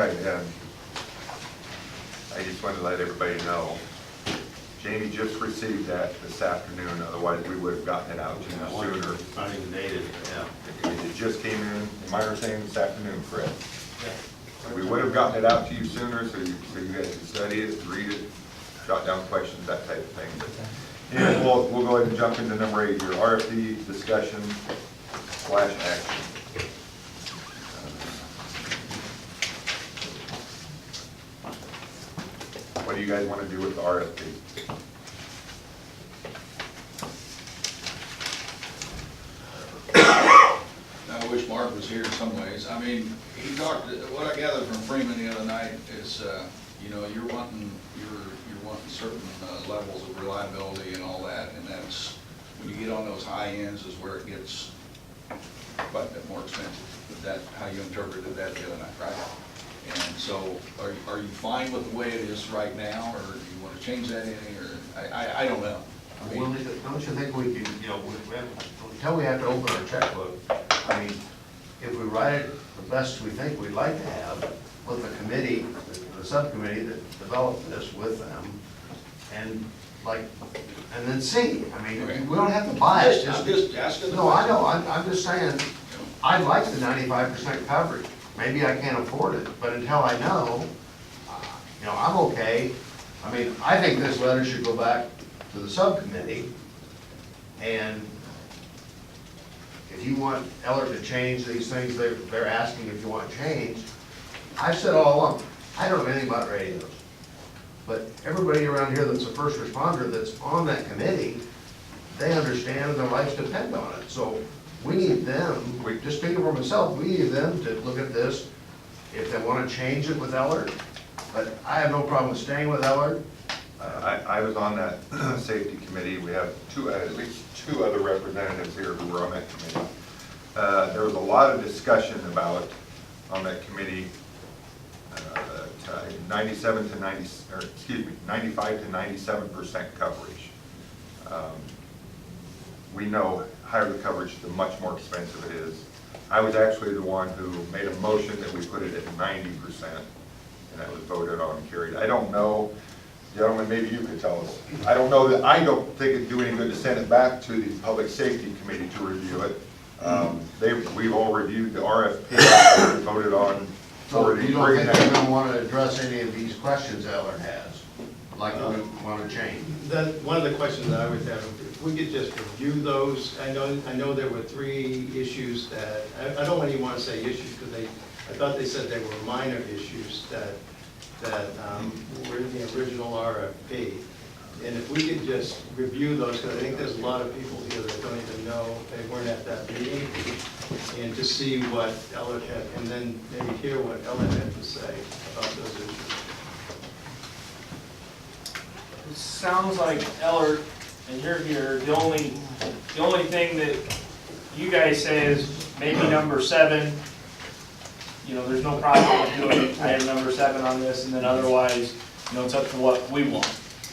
right, and I just wanted to let everybody know, Jamie just received that this afternoon, otherwise we would have gotten it out to you sooner. It's not even dated, yeah. It just came in my understanding this afternoon, Fred. We would have gotten it out to you sooner, so you guys can study it, read it, jot down questions, that type of thing. But anyway, we'll go ahead and jump into number 8 here, RFP discussion / action. What do you guys want to do with the RFP? I wish Mark was here in some ways. I mean, he talked, what I gathered from Freeman the other night is, you know, you're wanting certain levels of reliability and all that, and that's, when you get on those high ends is where it gets quite a bit more expensive. Is that how you interpreted that the other night, right? And so, are you fine with the way it is right now, or do you want to change that any, or, I don't know. I mean, Well, don't you think we can, you know, until we have to open our checkbook, I mean, if we write it the best we think we'd like to have with the committee, the subcommittee that developed this with them, and and then see, I mean, Okay. we don't have to buy it, I'm just asking the No, I question. know, I'm just saying, I'd like the 95% coverage. Maybe I can't afford it, but until I know, you know, I'm okay. I mean, I think this letter should go back to the subcommittee, and if you want Eller to change these things, they're asking if you want change. I've said all along, I don't know anything about radios, but everybody around here that's a first responder that's on that committee, they understand and their lives depend on it. So we need them, just speaking for myself, we need them to look at this if they want to change it with Eller. But I have no problem with staying with Eller. I was on that safety committee. We have at least two other representatives here who were on that committee. There was a lot of discussion about, on that committee, 95 to 97% coverage. We know higher the coverage, the much more expensive it is. I was actually the one who made a motion that we put it at 90%, and that was voted on and carried. I don't know, gentlemen, maybe you could tell us. I don't know that, I don't think it'd do any good to send it back to the Public Safety Committee to review it. We've all reviewed the RFP, and voted on. So you don't think they're going to want to address any of these questions Eller has, like we want to change? That, one of the questions that I would have, if we could just review those, I know there were 3 issues that, I don't even want to say issues, because I thought they said they were minor issues that were in the original RFP. And if we could just review those, because I think there's a lot of people here that don't even know, they weren't at that meeting, and to see what Eller had, and then maybe hear what Eller had to say about those issues. It sounds like Eller, and you're here, the only thing that you guys say is maybe number 7, you know, there's no problem with doing item number 7 on this, and then otherwise, you know, it's up to what we want.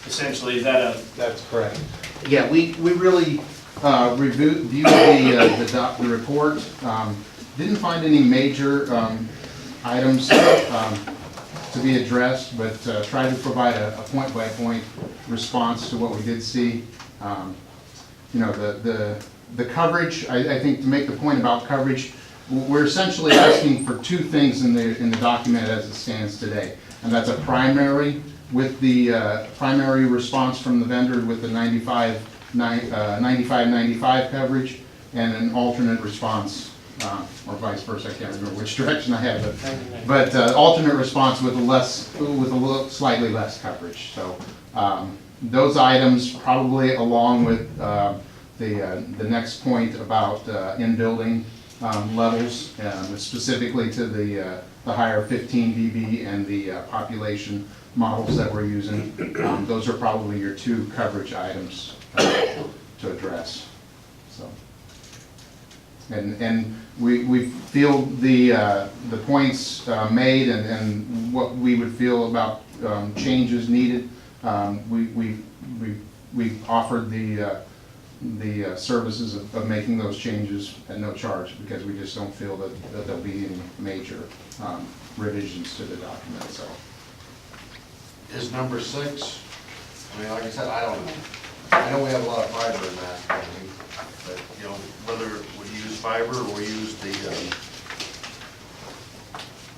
Essentially, is that That's correct. Yeah, we really reviewed the report, didn't find any major items to be addressed, but tried to provide a point-by-point response to what we did see. You know, the coverage, I think to make the point about coverage, we're essentially asking for 2 things in the document as it stands today, and that's a primary with the primary response from the vendor with the 95-95 coverage, and an alternate response, or vice versa, I can't remember which direction I had, but alternate response with slightly less coverage. So those items, probably along with the next point about in-building levels, specifically to the higher 15 dB and the population models that we're using, those are probably your 2 coverage items to address. So, and we feel the points made and what we would feel about changes needed. We offered the the services of making those changes at no charge, because we just don't feel that there'll be any major revisions to the document, so. Is number 6, I mean, like I said, I don't know. I know we have a lot of fiber in that county, but, you know, whether we use fiber or we use the,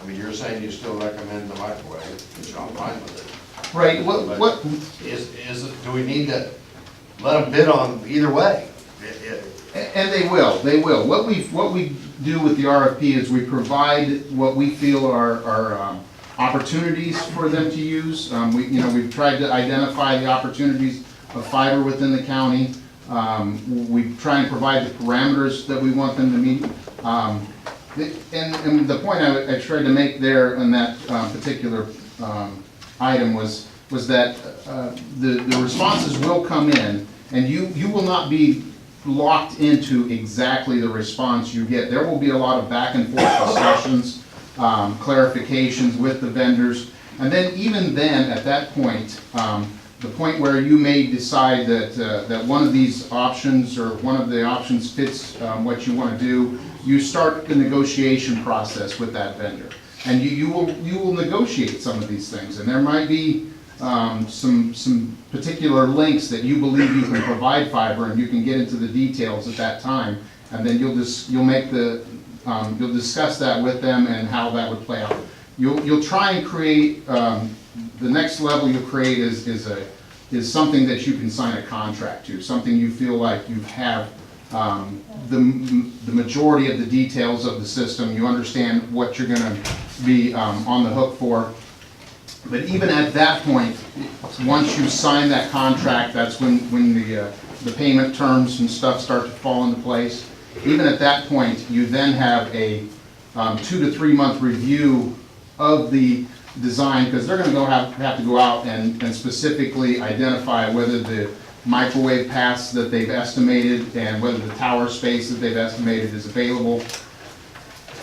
I mean, you're saying you still recommend the microwave, which I'm fine with it. Right, But what, do we need to let them bid on either way? and they will. What we do with the RFP is we provide what we feel are opportunities for them to use. We've tried to identify the opportunities of fiber within the county. We try and provide the parameters that we want them to meet. And the point I tried to make there in that particular item was that the responses will come in, and you will not be locked into exactly the response you get. There will be a lot of back and forth discussions, clarifications with the vendors, and then even then, at that point, the point where you may decide that one of these options or one of the options fits what you want to do, you start the negotiation process with that vendor. And you will negotiate some of these things, and there might be some particular links that you believe you can provide fiber, and you can get into the details at that time, and then you'll discuss that with them and how that would play out. You'll try and create the next level you create is something that you can sign a contract to, something you feel like you have the majority of the details of the system. You understand what you're going to be on the hook for. But even at that point, once you sign that contract, that's when the payment terms and stuff start to fall into place. Even at that point, you then have a 2 to 3 month review of the design, because they're going to have to go out and specifically identify whether the microwave paths that they've estimated and whether the tower space that they've estimated is available.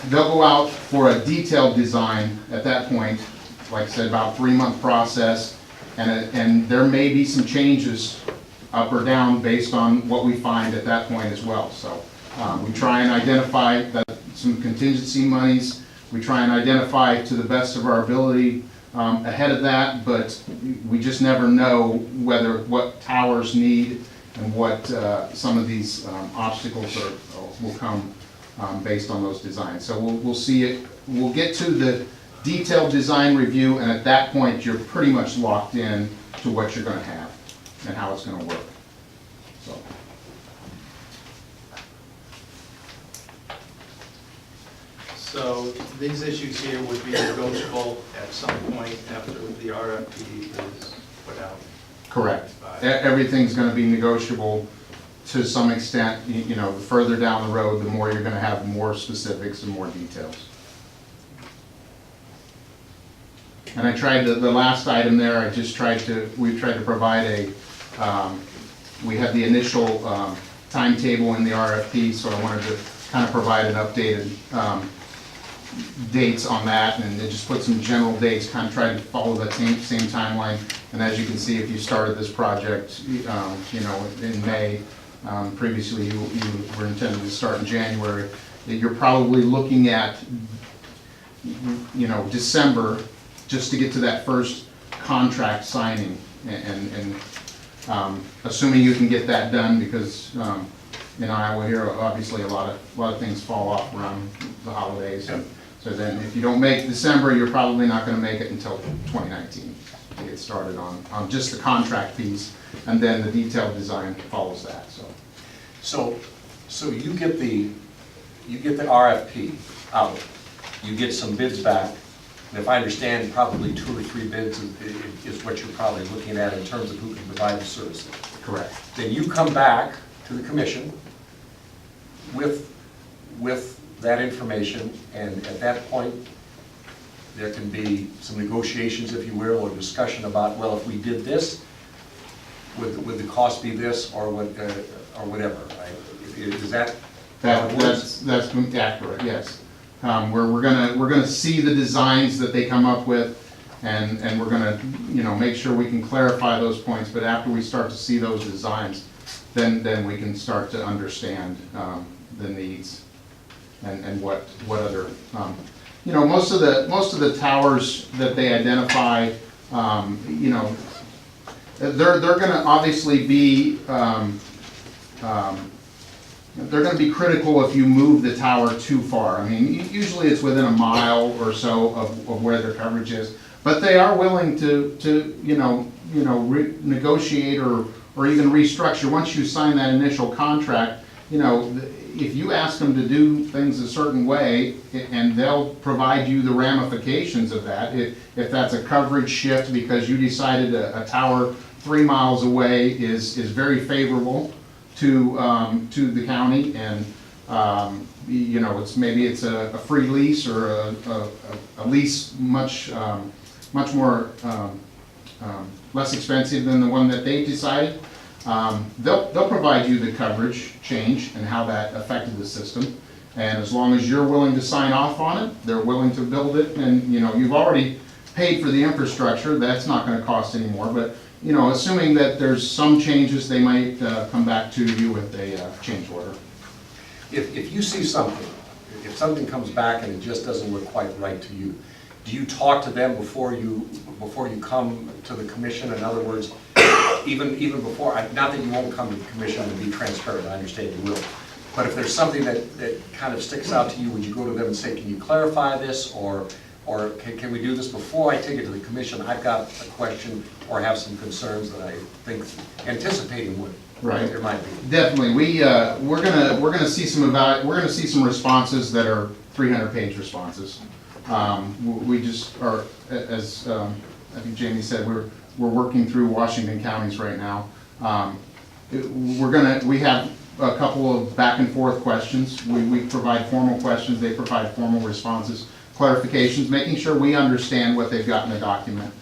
They'll go out for a detailed design at that point, like I said, about a 3 month process, and there may be some changes up or down based on what we find at that point as well. So we try and identify some contingency monies. We try and identify to the best of our ability ahead of that, but we just never know what towers need and what some of these obstacles will come based on those designs. So we'll see it. We'll get to the detailed design review, and at that point, you're pretty much locked in to what you're going to have and how it's going to work. So. So these issues here would be negotiable at some point after the RFP is put out? Correct. Everything's going to be negotiable to some extent. You know, the further down the road, the more you're going to have more specifics and more details. And I tried the last item there. We tried to provide we had the initial timetable in the RFP, so I wanted to kind of provide an updated dates on that, and it just put some general dates, kind of tried to follow that same timeline. And as you can see, if you started this project, in May, previously you were intended to start in January, you're probably looking at, December, just to get to that first contract signing, and assuming you can get that done, because in Iowa here, obviously a lot of things fall off around the holidays. Yep. So then if you don't make December, you're probably not going to make it until 2019 to get started on just the contract piece, and then the detailed design follows that. So you get the RFP out, you get some bids back, and if I understand, probably 2 or 3 bids is what you're probably looking at in terms of who can provide the services. Correct. Then you come back to the commission with that information, and at that point, there can be some negotiations, if you will, or discussion about, well, if we did this, would the cost be this, or whatever, right? Is that how it works? That's accurate, yes. We're gonna see the designs that they come up with, and we're gonna make sure we can clarify those points. But after we start to see those designs, then we can start to understand the needs and what other, you know, most of the towers that they identify, you know, they're gonna obviously be, they're gonna be critical if you move the tower too far. I mean, usually it's within a mile or so of where their coverage is, but they are willing to you know, negotiate or even restructure. Once you sign that initial contract, you know, if you ask them to do things a certain way, and they'll provide you the ramifications of that. If that's a coverage shift because you decided a tower 3 miles away is very favorable to the county, and you know, maybe it's a free lease or a lease much more less expensive than the one that they decided. They'll provide you the coverage change and how that affected the system. And as long as you're willing to sign off on it, they're willing to build it, and you know, you've already paid for the infrastructure, that's not gonna cost any more. But you know, assuming that there's some changes, they might come back to you with a change order. If you see something, if something comes back and it just doesn't look quite right to you, do you talk to them before you come to the commission? In other words, even before, not that you won't come to the commission and be transparent, I understand you will, but if there's something that kind of sticks out to you, would you go to them and say, can you clarify this, or can we do this before I take it to the commission? I've got a question or have some concerns that I think anticipating would. Right. There might be. Definitely, we're gonna see some responses that are 300-page responses. We just are, as I think Jamie said, we're working through Washington counties right now. We have a couple of back and forth questions. We provide formal questions, they provide formal responses, clarifications, making sure we understand what they've got in the document.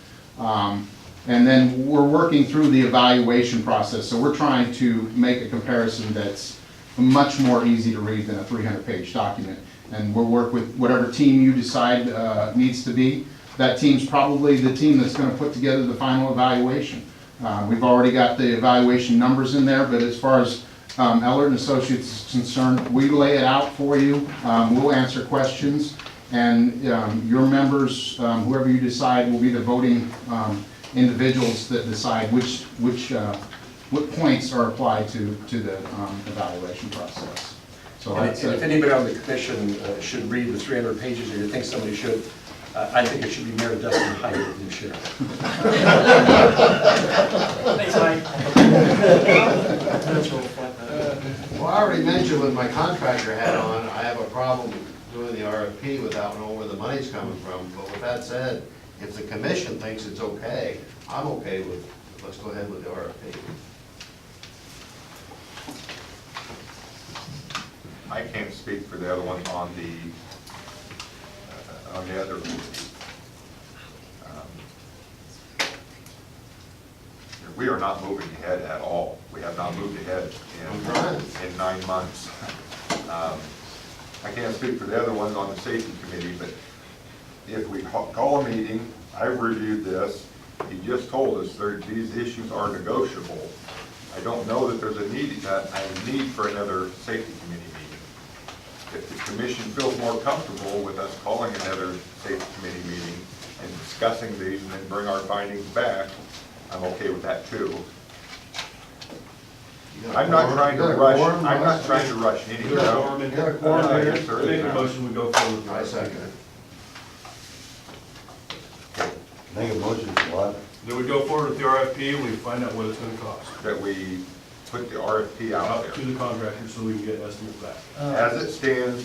And then we're working through the evaluation process, so we're trying to make a comparison that's much more easy to read than a 300-page document. And we'll work with whatever team you decide needs to be. That team's probably the team that's gonna put together the final evaluation. We've already got the evaluation numbers in there, but as far as Ellert and Associates is concerned, we lay it out for you. We'll answer questions, and your members, whoever you decide, will be the voting individuals that decide what points are applied to the evaluation process. So And that's if anybody on the commission should read the 300 pages, or you think somebody should, I think it should be Mayor Dustin Hyde and you should. Thanks, Mike. Well, I already mentioned with my contractor hat on, I have a problem doing the RFP without knowing where the money's coming from. But with that said, if the commission thinks it's okay, I'm okay with, let's go ahead with the RFP. I can't speak for the other one on the other. We are not moving ahead at all. We have not moved ahead in 9 months. I can't speak for the other ones on the safety committee, but if we call a meeting, I've reviewed this, he just told us these issues are negotiable. I don't know that there's a need for another safety committee meeting. If the commission feels more comfortable with us calling another safety committee meeting and discussing these and then bring our findings back, I'm okay with that too. I'm not trying to rush any. You got a quorum in here? Yes, sir. Make a motion, we go forward. I second it. Make a motion for what? Then we go forward with the RFP, and we find out what it's gonna cost. That we put the RFP out Out there. to the contractor, so we can get an estimate back. As it stands,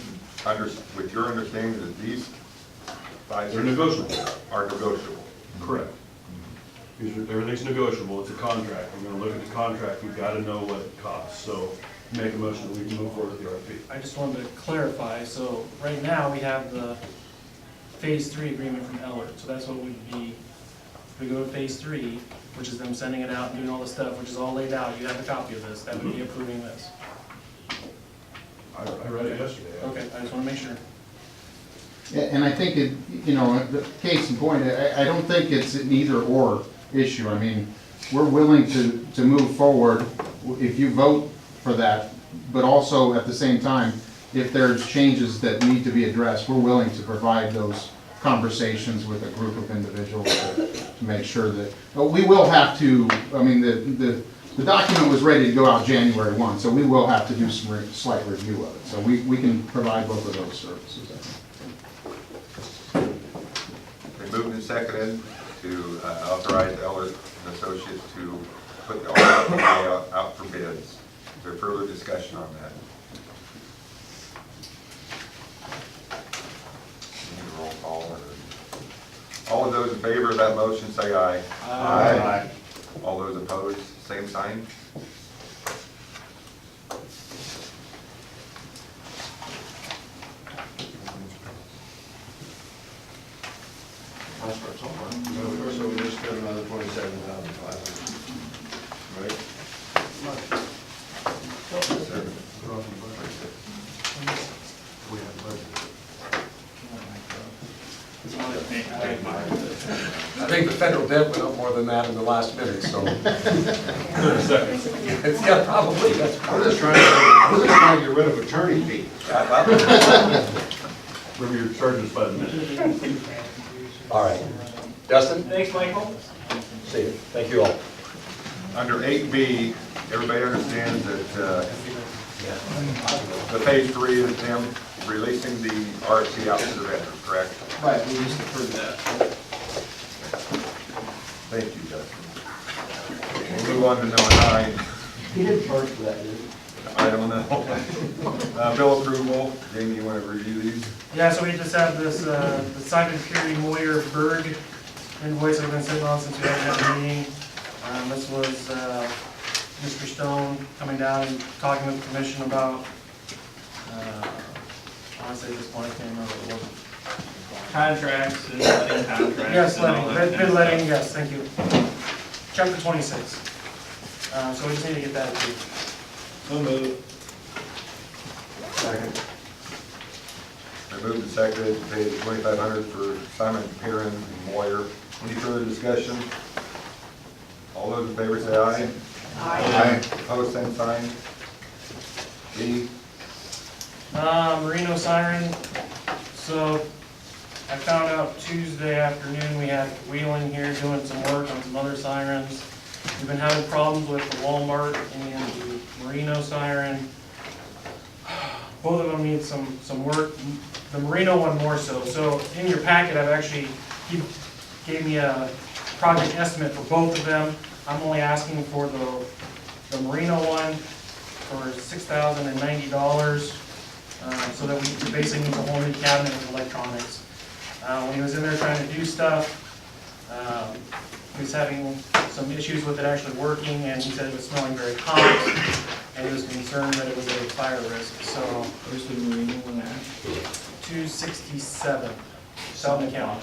with your understanding that these five. They're negotiable. Are negotiable. Correct. Everything's negotiable, it's a contract, we're gonna look at the contract, we've gotta know what it costs, so make a motion that we can move forward with the RFP. I just wanted to clarify, so right now we have the phase 3 agreement from Ellert, so that's what would be, if we go to phase 3, which is them sending it out and doing all the stuff, which is all laid out, you have a copy of this, that would be approving this. I read it yesterday. Okay, I just want to make sure. Yeah, and I think it, you know, the case in point, I don't think it's an either or issue. I mean, we're willing to move forward if you vote for that, but also at the same time, if there's changes that need to be addressed, we're willing to provide those conversations with a group of individuals to make sure that, we will have to, I mean, the document was ready to go out January 1, so we will have to do some slight review of it. So we can provide both of those services, I think. Been moved and seconded to authorize Eller and Associates to put the RFP out for bids. Is there further discussion on that? Need a roll call or? All of those in favor of that motion, say aye. Aye. All those opposed, same sign. I'll start somewhere. So we just spent another 27,500. Right? We have budget. I think the federal debt went up more than that in the last minute, so. Yeah, probably, that's I'm just trying to get rid of attorney fees. Remember your charges by the minute. All right. Justin? Thanks, Michael. See you. Thank you all. Under 8B, everybody understands that the phase 3 is them releasing the RFP out to the vendors, correct? Right, we just approved that. Thank you, Justin. We'll move on to number 9. He didn't charge for that, did he? I don't know. Bill approval. Jamie, you want to review these? Yeah, so we just have this, the Simon Curie Moyer Berg invoice that we've been sitting on since we had that meeting. This was, Mr. Stone coming down and talking with the commission about, honestly, this one, I can't remember what it was. Contracts and letting contracts. Yes, and all letting, that. bid letting, yes, thank you. Chapter 26. So we just need to get that approved. So moved. Second. I moved and seconded to pay the $2,500 for Simon Perrin and Moyer. Any further discussion? All those in favor say aye. Aye. Opposed, same sign. B. Merino siren, so I found out Tuesday afternoon we had Wheeling here doing some work on some other sirens. We've been having problems with the Walmart and the Merino siren. Both of them need some work, the Merino one more so. So in your packet, I've actually, he gave me a project estimate for both of them. I'm only asking for the Merino one for $6,090. So that we basically need a whole new cabinet with electronics. When he was in there trying to do stuff, he was having some issues with it actually working, and he said it was smelling very hot, and he was concerned that it was a fire risk. So, Where's the Marina one at? 267, South McCown.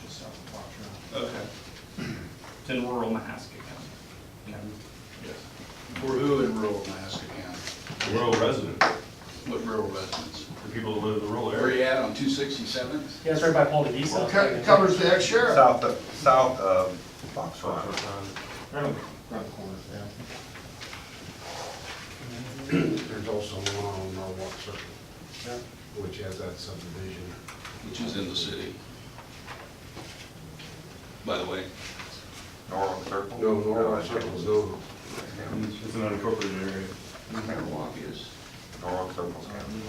Just south of Fox Road. Okay. It's in rural Mahaska County. Yes. For who in rural Mahaska County? Rural resident, What rural residents? the people that live in the rural Where area. you at, on 267? Yeah, it's right by Paul DeGeese. Well, covers the ex-sheriff. South of Fox Run. Around the corner, yeah. There's also one on Norwalk Circle, which has that subdivision. Which is in the city. By the way. Norwalk Circle? No, Norwalk Circle's no. It's an unincorporated area. Norwalk is. Norwalk Circle's county.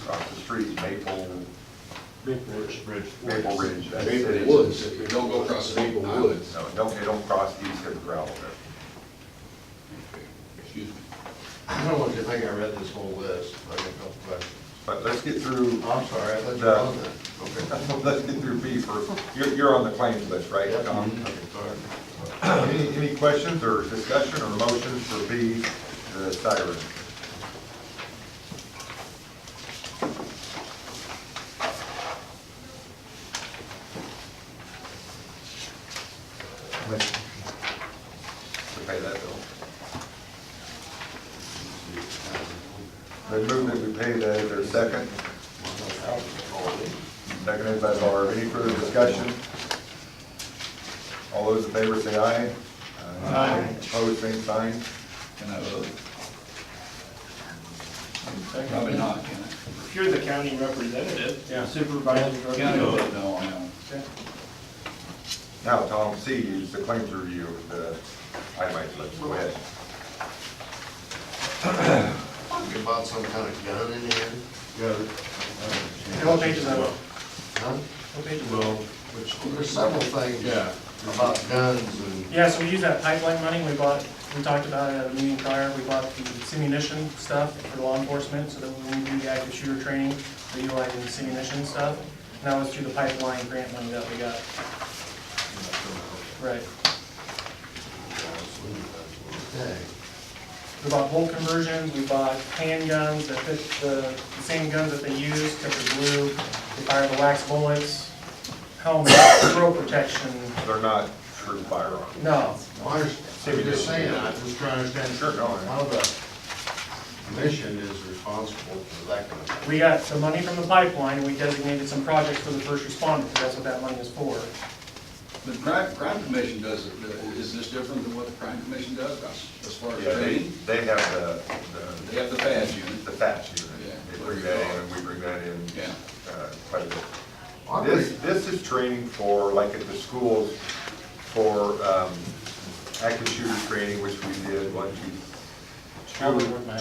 Across the street, Maple Ridge, that's Maple city. Woods. Don't go across the Maple Woods. No, they don't cross east of gravel there. Excuse me. I don't want you to think I read this whole list. I got a couple questions. But let's get through, I'm sorry, I let you on that. Okay. let's get through B first. You're on the claims list, right, Tom? Okay, sorry. Any questions or discussion or motions for B, the siren? To pay that bill. Then move that we pay that, is there a second? Seconded by Barb. Any further discussion? All those in favor say aye. Aye. Opposed, same sign. Can I vote? Probably not, can I? If you're the county representative, supervisor. Can I vote? No, I know. Now, Tom C, is the claims review, the itemized list. Go ahead. Think about some kind of gun in here? What page is that on? Huh? What page is that? Well, There's several things about guns and, Yeah, so we use that pipeline money, we talked about it at a meeting prior, we bought the simunition stuff for law enforcement, so that when we do the active shooter training, we're utilizing the simunition stuff. And that was through the pipeline grant money that we got. Right. okay. We bought bolt conversions, we bought handguns that fit the same guns that they use, except they're blue. They fire the wax bullets, helmets, throat protection. They're not true firearms. No, Well, I'm just saying, I'm just trying to understand Sure, no, how the commission is responsible for that kind of thing. we got the money from the pipeline, and we designated some projects for the first responders, because that's what that money is for. The crime commission does, is this different than what the crime commission does as far as Yeah, training? they have They have the FAS unit. the FAS unit. Yeah. They bring that in, and we bring that in Yeah. quite a bit. Well, This is training for, like at the schools, for active shooter training, which we did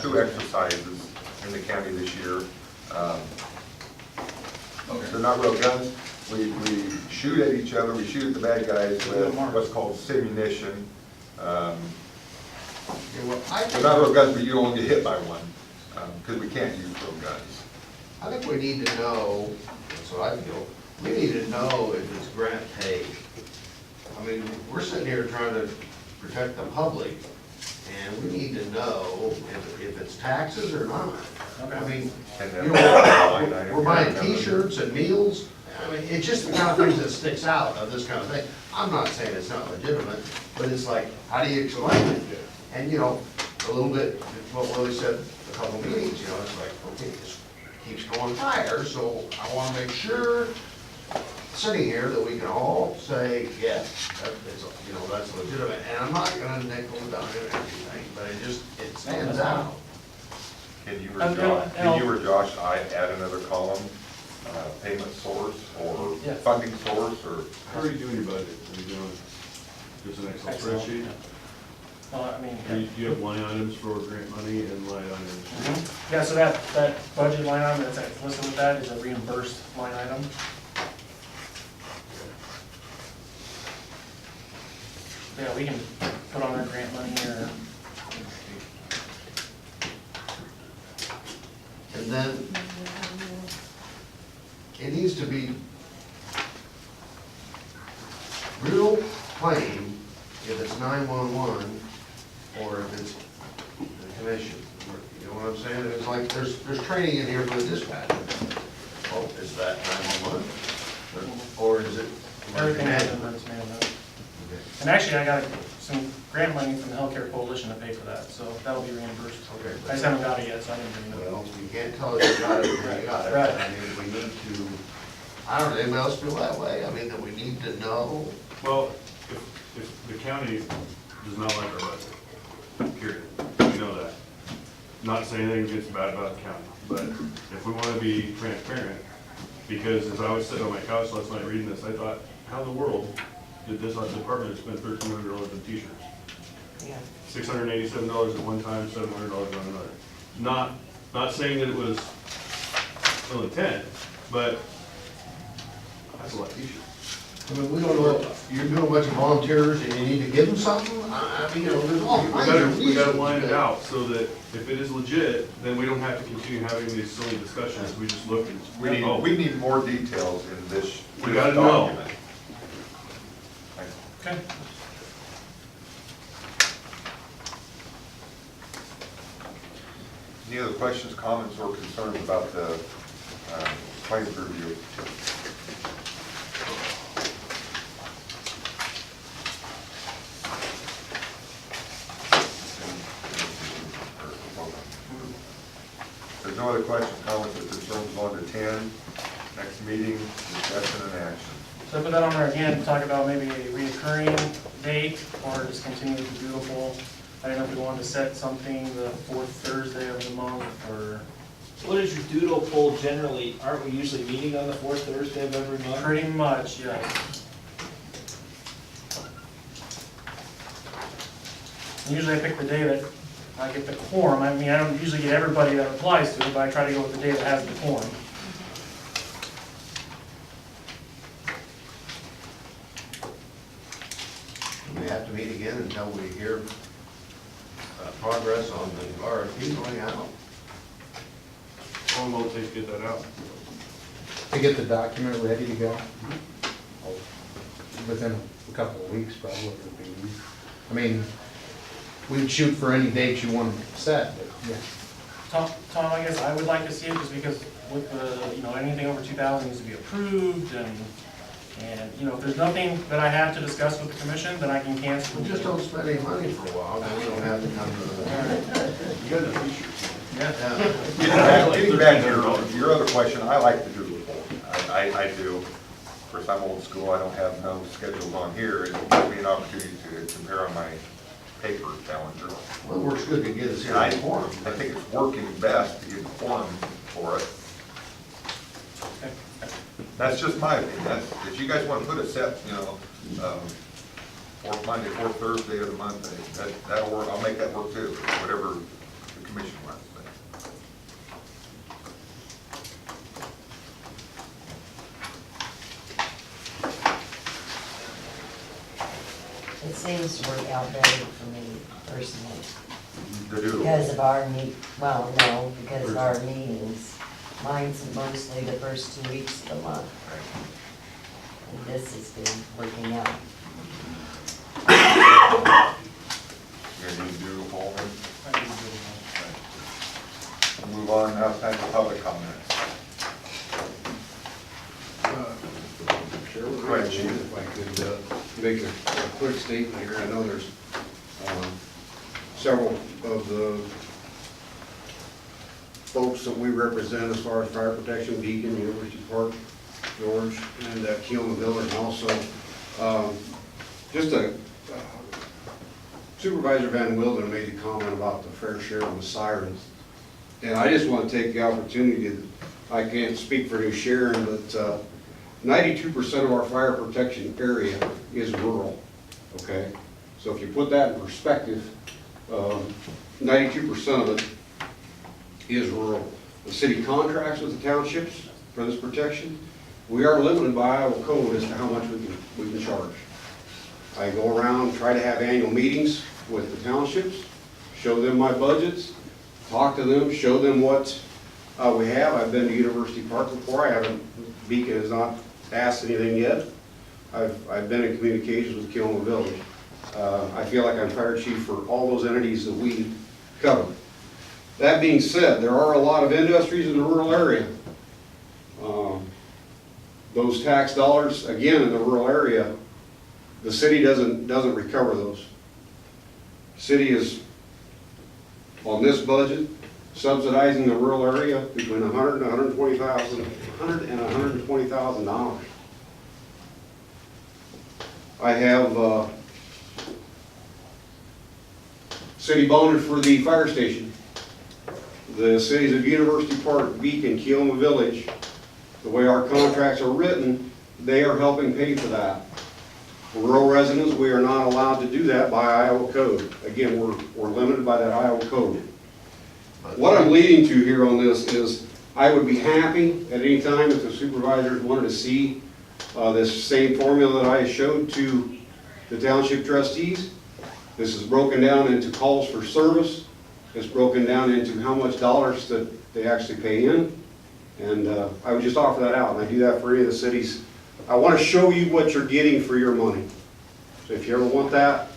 two exercises in the county this year. They're not real guns. We shoot at each other, we shoot at the bad guys with what's called simunition. Yeah, well, They're not real guns, but you only get hit by one, because we can't use real guns. I think we need to know, that's what I feel, we need to know if it's grant paid. I mean, we're sitting here trying to protect the public, and we need to know if it's taxes or not. I mean, And you then know, we're buying T-shirts and meals. I mean, it's just the kind of things that sticks out of this kind of thing. I'm not saying it's not legitimate, but it's like, how do you explain it? And, you know, a little bit, what Willie said a couple meetings, you know, it's like, okay, this keeps going higher, so I wanna make sure, sitting here, that we can all say, yes, that is, you know, that's legitimate. And I'm not gonna nickel and dime everything, but it stands out. Can you or Josh, add another column, payment source or Yeah. funding source or? How are you doing your budget? Are you doing just an Excel spreadsheet? Well, I mean, Do you have line items for grant money and line items? yeah, so that budget line item that's listed with that is a reimbursed line item. Yeah, we can put on our grant money or, And then it needs to be real plain if it's 911 or if it's the commission. You know what I'm saying? It's like, there's training in here for the dispatch. Oh, is that 911? Or is it? everything is emergency management. And actually, I got some grant money from the Healthcare Coalition to pay for that, so that'll be reimbursed. Okay. I just haven't got it yet, so I didn't bring it up. Well, you can't tell us you got it until you got it. Right. I mean, we need to, I don't know, anybody else feel that way? I mean, that we need to know. Well, if the county does not like our budget, period, we know that. Not saying anything gets bad about the county, but if we wanna be transparent, because as I was sitting on my couch last night reading this, I thought, how in the world did this department spend $1,300 on t-shirts? Yeah. $687 at one time, $700 on another. Not saying that it was ill intent, but that's a lot of t-shirts. I mean, we don't know, you're doing a bunch of volunteers and you need to give them something? I mean, you know, there's all kinds of reasons. We gotta line it out so that if it is legit, then we don't have to continue having these silly discussions. We just look and, We need more details in this We gotta know. document. Okay. Any other questions, comments, or concerns about the claims review? If there's no other questions, comments, or concerns, on to 10. Next meeting, discussion and action. So I put that on there again, to talk about maybe a reoccurring date, or just continue with the doodle poll. I don't know if we wanted to set something the fourth Thursday of the month, or What is your doodle poll generally? Aren't we usually meeting on the fourth Thursday of every month? pretty much, yes. Usually I pick the day that I get the quorum. I mean, I don't usually get everybody that replies to it, but I try to go with the day that has the quorum. We have to meet again until we hear progress on the RFP going out. How long will it take to get that out? To get the document ready to go? Within a couple of weeks, probably would be. I mean, we'd shoot for any date you want to set, but yeah. Tom, I guess I would like to see it just because with the, you know, anything over 2,000 needs to be approved and, you know, if there's nothing that I have to discuss with the commission, then I can cancel. We just don't spend any money for a while, then we don't have to come to the. You got a t-shirt. Getting back to your other question, I like the doodle poll. I do. Of course, I'm old school, I don't have no schedules on here. It gives me an opportunity to compare on my paper calendar. Well, it works good to get us here And I in forum. think it's working best to get the forum for it. That's just my opinion. That's, if you guys want to put a set, you know, fourth Monday, fourth Thursday of the month, that'll work. I'll make that work too, whatever the commission wants. It seems to work out better for me personally, The doodle. because of our because of our meetings. Mine's mostly the first 2 weeks of the month. And this has been working out. You gonna do the doodle poll then? We'll move on now, time for public comments. Sure, Go ahead, Chief. if I could make a quick statement here. I know there's several of the folks that we represent as far as fire protection, Beacon, University Park, George, and Keoma Village, and also Supervisor Van Wilden made a comment about the fair share of the sirens. And I just want to take the opportunity I can't speak for New Sharon, but 92% of our fire protection area is rural, okay? So if you put that in perspective, 92% of it is rural. The city contracts with the townships for this protection. We are limited by Iowa code as to how much we can charge. I go around, try to have annual meetings with the townships, show them my budgets, talk to them, show them what we have. I've been to University Park before. Beacon has not asked anything yet. I've been in communications with Keoma Village. I feel like I'm fire chief for all those entities that we cover. That being said, there are a lot of industries in the rural area. Those tax dollars, again, in the rural area, the city doesn't recover those. City is, on this budget, subsidizing the rural area between $100,000 and $120,000. I have city bonded for the fire station. The cities of University Park, Beacon, Keoma Village, the way our contracts are written, they are helping pay for that. For rural residents, we are not allowed to do that by Iowa code. Again, we're limited by that Iowa code. What I'm leading to here on this is I would be happy at any time if the supervisors wanted to see this same formula that I showed to the township trustees. This is broken down into calls for service. It's broken down into how much dollars that they actually pay in. And I would just offer that out, and I do that for any of the cities. I want to show you what you're getting for your money. So if you ever want that,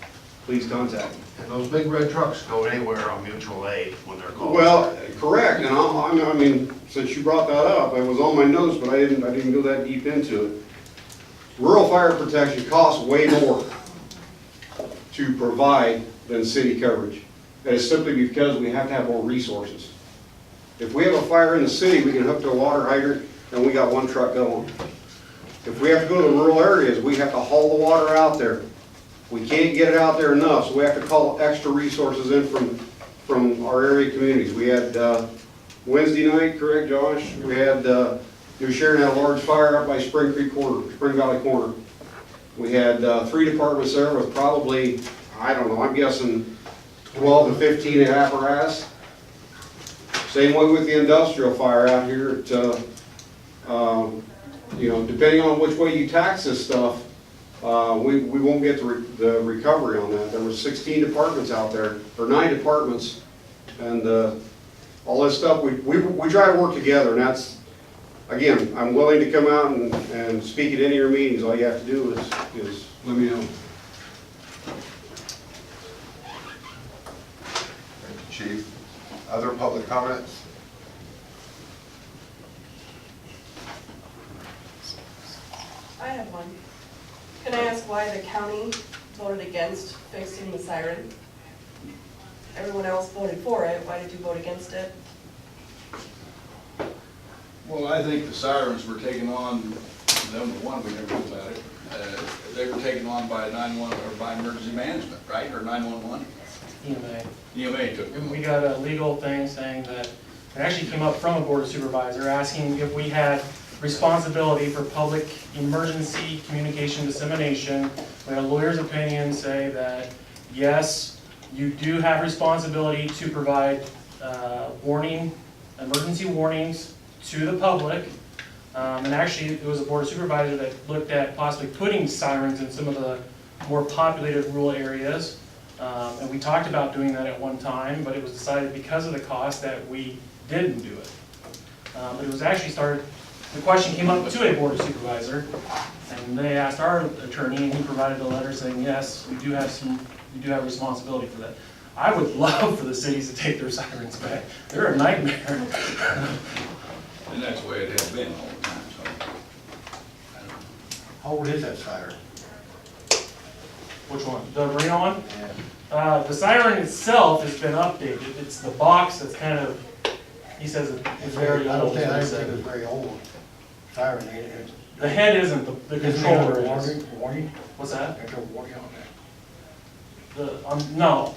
please contact me. And those big red trucks go anywhere on mutual aid when they're called. Well, correct, and I mean, since you brought that up, it was on my notes, but I didn't go that deep into it. Rural fire protection costs way more to provide than city coverage. That is simply because we have to have more resources. If we have a fire in the city, we can hook to a water hydrant, and we got one truck going. If we have to go to the rural areas, we have to haul the water out there. We can't get it out there enough, so we have to call extra resources in from our area communities. We had Wednesday night, correct, Josh? We had, New Sharon had a large fire up by Spring Creek Corner, Spring Valley Corner. We had 3 departments there with probably, I don't know, I'm guessing 12 to 15 apparatus. Same way with the industrial fire out here at, you know, depending on which way you tax this stuff, we won't get the recovery on that. There was 16 departments out there, or 9 departments, and all this stuff, we try to work together, and that's, again, I'm willing to come out and speak at any of your meetings. All you have to do is let me know. Thank you, Chief. Other public comments? I have one. Can I ask why the county voted against fixing the siren? Everyone else voted for it, why did you vote against it? Well, I think the sirens were taken on, number one, we never knew about it. They were taken on by 911, or by emergency management, right, or 911? EMA. EMA took them. And we got a legal thing saying that, it actually came up from a board of supervisor asking if we had responsibility for public emergency communication dissemination. We had a lawyer's opinion say that, yes, you do have responsibility to provide emergency warnings to the public. And actually, it was a board of supervisor that looked at possibly putting sirens in some of the more populated rural areas. And we talked about doing that at one time, but it was decided because of the cost that we didn't do it. But it was actually started, the question came up to a board of supervisor, and they asked our attorney, and he provided a letter saying, yes, we do have responsibility for that. I would love for the cities to take their sirens back. They're a nightmare. And that's the way it has been all the time, so. I don't know. How old is that siren? Which one? The Reno one? The siren itself has been updated. It's the box that's kind of, he says it's very I don't old. think, I is think what he it's said. very old. Siren, ain't it? The head isn't, the controller is. Warning? What's that? There's a warning on that. No,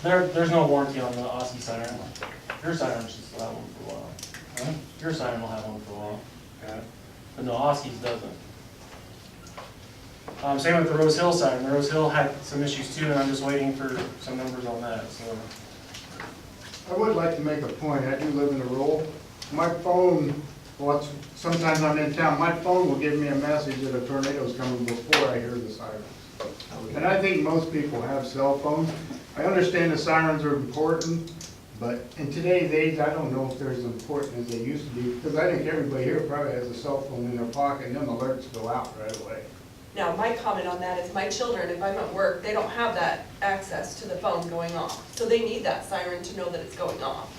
there's no warranty on the Oski siren. Your siren should still have one for a while. Huh? Your siren will have one for a while. Yeah. But no, Oski's doesn't. Same with the Rose Hill siren. The Rose Hill had some issues too, and I'm just waiting for some numbers on that, so. I would like to make a point. I do live in the rural. My phone, sometimes I'm in town, my phone will give me a message that a tornado's coming before I hear the sirens. And I think most people have cell phones. I understand the sirens are important, but in today's age, I don't know if they're as important as they used to be, because I think everybody here probably has a cell phone in their pocket, and then alerts go out right away. Now, my comment on that is my children, if I'm at work, they don't have that access to the phone going off. So they need that siren to know that it's going off.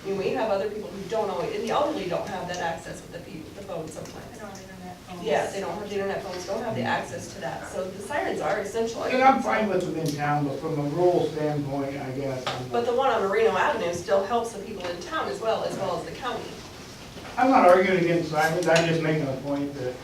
I mean, we have other people who don't always, and the elderly don't have that access with the phone sometimes. They don't have internet phones. Yeah, they don't have the internet phones, don't have the access to that. So the sirens are essential. And I'm fine with them in town, but from a rural standpoint, I guess. But the one on Merino Avenue still helps the people in town as well as the county. I'm not arguing against sirens, I'm just making a point that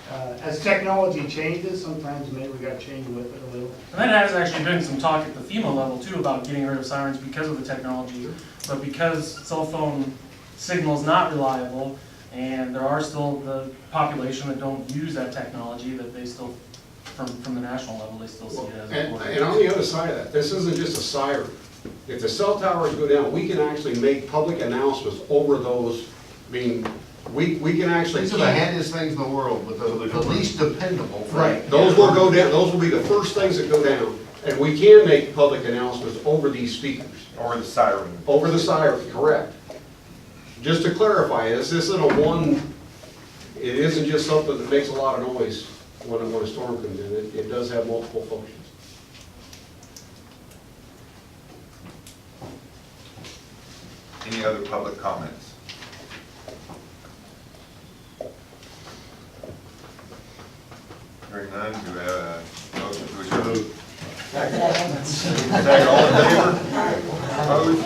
as technology changes, sometimes maybe we gotta change with it a little. And that has actually been some talk at the FEMA level too about getting rid of sirens because of the technology. But because cell phone signal is not reliable, and there are still the population that don't use that technology, that they still, from the national level, they still see it as important. And on the other side of that, this isn't just a siren. If the cell towers go down, we can actually make public announcements over those. I mean, we can actually. These are the handiest things in the world, but the least dependable. Right, those will go down, those will be the first things that go down. And we can make public announcements over these speakers. Or the siren? Over the siren, correct. Just to clarify, this isn't it isn't just something that makes a lot of noise when a storm comes in. It does have multiple functions. Any other public comments? Hearing none, do we have a motion to adjourn? Second, all in favor? Opposed?